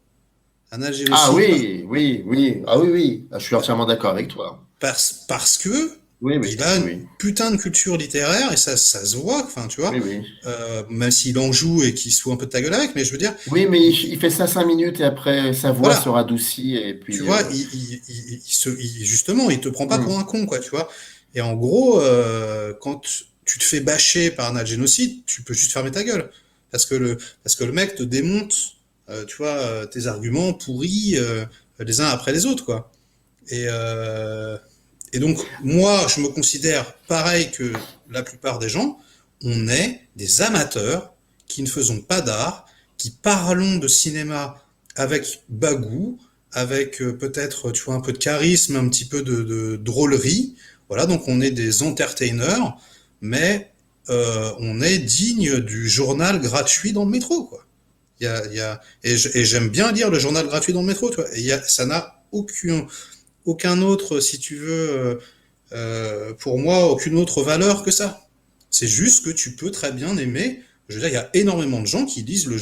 B: Anal
A: Ah
B: Génocide,
A: oui, oui, oui. Ah oui, oui. Ah, je suis entièrement d'accord avec toi.
B: parce que
A: Oui, oui,
B: il a une
A: oui.
B: putain de culture littéraire et ça se voit, enfin, tu vois.
A: Oui, oui.
B: Même s'il en joue et qu'il se fout un peu de ta gueule avec, mais je veux dire,
A: Oui, mais il fait ça 5 minutes et après sa voix se
B: voilà,
A: radoucit et
B: tu
A: puis
B: vois, justement, il te prend pas pour un
A: hmm.
B: con, quoi, tu vois. Et en gros, quand tu te fais bâcher par un génocide, tu peux juste fermer ta gueule. Parce que parce que le mec te démonte, tu vois, tes arguments pourris, les uns après les autres, quoi. Et, euh, et donc, moi, je me considère pareil que la plupart des gens, on est des amateurs qui ne faisons pas d'art, qui parlons de cinéma avec bagou, avec peut-être, tu vois, un peu de charisme, un petit peu de drôlerie. Voilà, donc on est des entertainers, mais on est digne du journal gratuit dans le métro, quoi. Et j'aime bien lire le journal gratuit dans le métro, tu vois. Ça n'a aucun autre, si tu veux, pour moi, aucune autre valeur que ça. C'est juste que tu peux très bien aimer. Je veux dire, il y a énormément de gens qui lisent le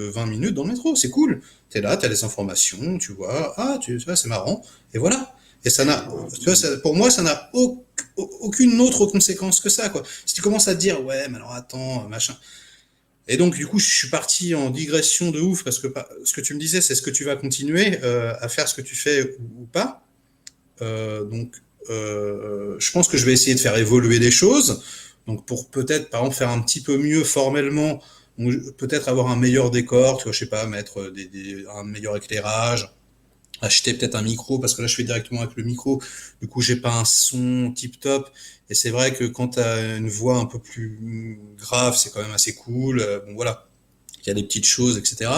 B: 20 minutes dans le métro. C'est cool. T'es là, t'as les informations, tu vois. Ah, tu vois, c'est marrant. Et voilà. Et ça n'a, tu vois, pour moi, ça n'a aucune autre conséquence que ça, quoi. Si tu commences à te dire, ouais, mais alors attends, machin. Et donc, du coup, je suis parti en digression de ouf parce que ce que tu me disais, c'est ce que tu vas continuer à faire ce que tu fais ou pas. Donc, je pense que je vais essayer de faire évoluer les choses. Donc, pour peut-être, par exemple, faire un petit peu mieux formellement, peut-être avoir un meilleur décor, tu vois, je sais pas, mettre un meilleur éclairage, acheter peut-être un micro, parce que là, je fais directement avec le micro. Du coup, j'ai pas un son tip top. Et c'est vrai que quand tu as une voix un peu plus grave, c'est quand même assez cool. Bon, voilà. Il y a des petites choses, etc.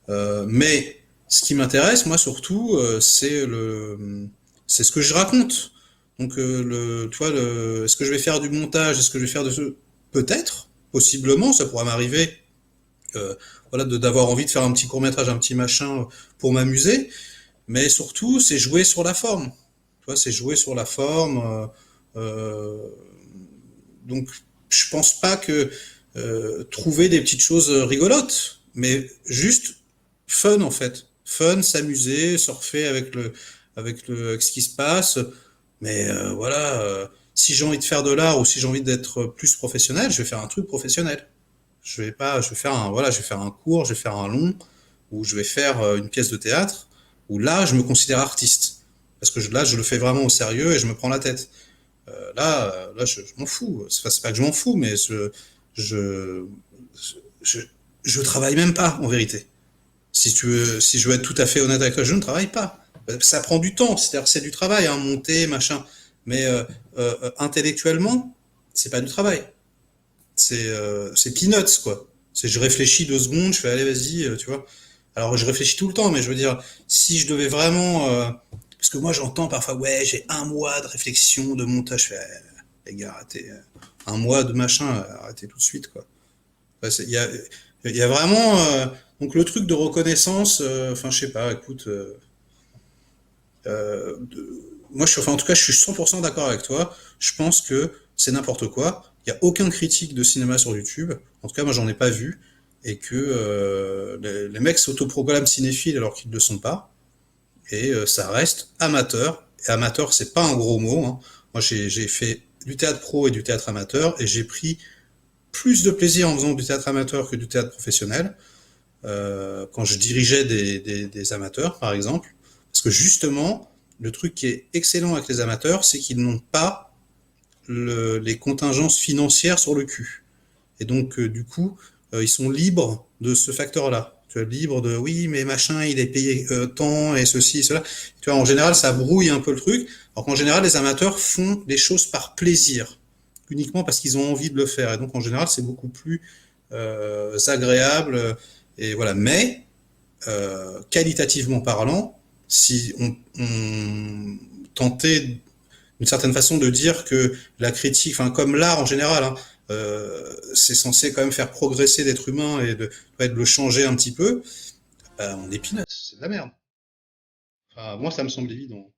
B: Mais ce qui m'intéresse, moi surtout, c'est ce que je raconte. Donc, tu vois, est-ce que je vais faire du montage, est-ce que je vais faire de ce, peut-être, possiblement, ça pourra m'arriver, voilà, d'avoir envie de faire un petit court métrage, un petit machin pour m'amuser. Mais surtout, c'est jouer sur la forme. Tu vois, c'est jouer sur la forme. Donc, je pense pas que trouver des petites choses rigolotes, mais juste fun en fait. Fun, s'amuser, surfer avec ce qui se passe. Mais voilà, si j'ai envie de faire de l'art ou si j'ai envie d'être plus professionnel, je vais faire un truc professionnel. Je vais faire voilà, je vais faire un cours, je vais faire un long, ou je vais faire une pièce de théâtre, où là, je me considère artiste. Parce que là, je le fais vraiment au sérieux et je me prends la tête. Là, je m'en fous. C'est pas que je m'en fous, mais je, je, je travaille même pas, en vérité. Si je veux être tout à fait honnête avec toi, je ne travaille pas. Ça prend du temps, c'est-à-dire que c'est du travail, hein, monter, machin. Mais intellectuellement, c'est pas du travail. C'est peanuts, quoi. C'est je réfléchis 2 secondes, je fais allez vas-y, tu vois. Alors je réfléchis tout le temps, mais je veux dire, si je devais vraiment, parce que moi j'entends parfois ouais j'ai 1 mois de réflexion, de montage, je fais les gars arrêtez, 1 mois de machin, arrêtez tout de suite quoi. Enfin, il y a vraiment donc le truc de reconnaissance, enfin je sais pas, écoute, moi enfin en tout cas je suis 100% d'accord avec toi. Je pense que c'est n'importe quoi. Il y a aucun critique de cinéma sur YouTube. En tout cas moi j'en ai pas vu et que les mecs s'autoproclament cinéphiles alors qu'ils ne le sont pas. Et ça reste amateur. Et amateur c'est pas un gros mot, hein. Moi j'ai fait du théâtre pro et du théâtre amateur et j'ai pris plus de plaisir en faisant du théâtre amateur que du théâtre professionnel. Quand je dirigeais des amateurs, par exemple. Parce que justement, le truc qui est excellent avec les amateurs, c'est qu'ils n'ont pas les contingences financières sur le cul. Et donc, du coup, ils sont libres de ce facteur-là. Tu vois, libre de oui, mais machin, il est payé tant et ceci et cela. Tu vois, en général, ça brouille un peu le truc. Alors qu'en général, les amateurs font les choses par plaisir, uniquement parce qu'ils ont envie de le faire. Et donc, en général, c'est beaucoup plus agréable. Et voilà. Mais qualitativement parlant, si on tentait d'une certaine façon de dire que la critique, enfin comme l'art en général, hein, c'est censé quand même faire progresser l'être humain et de le changer un petit peu, on est peanuts, c'est de la merde. Enfin, moi ça me semble évident.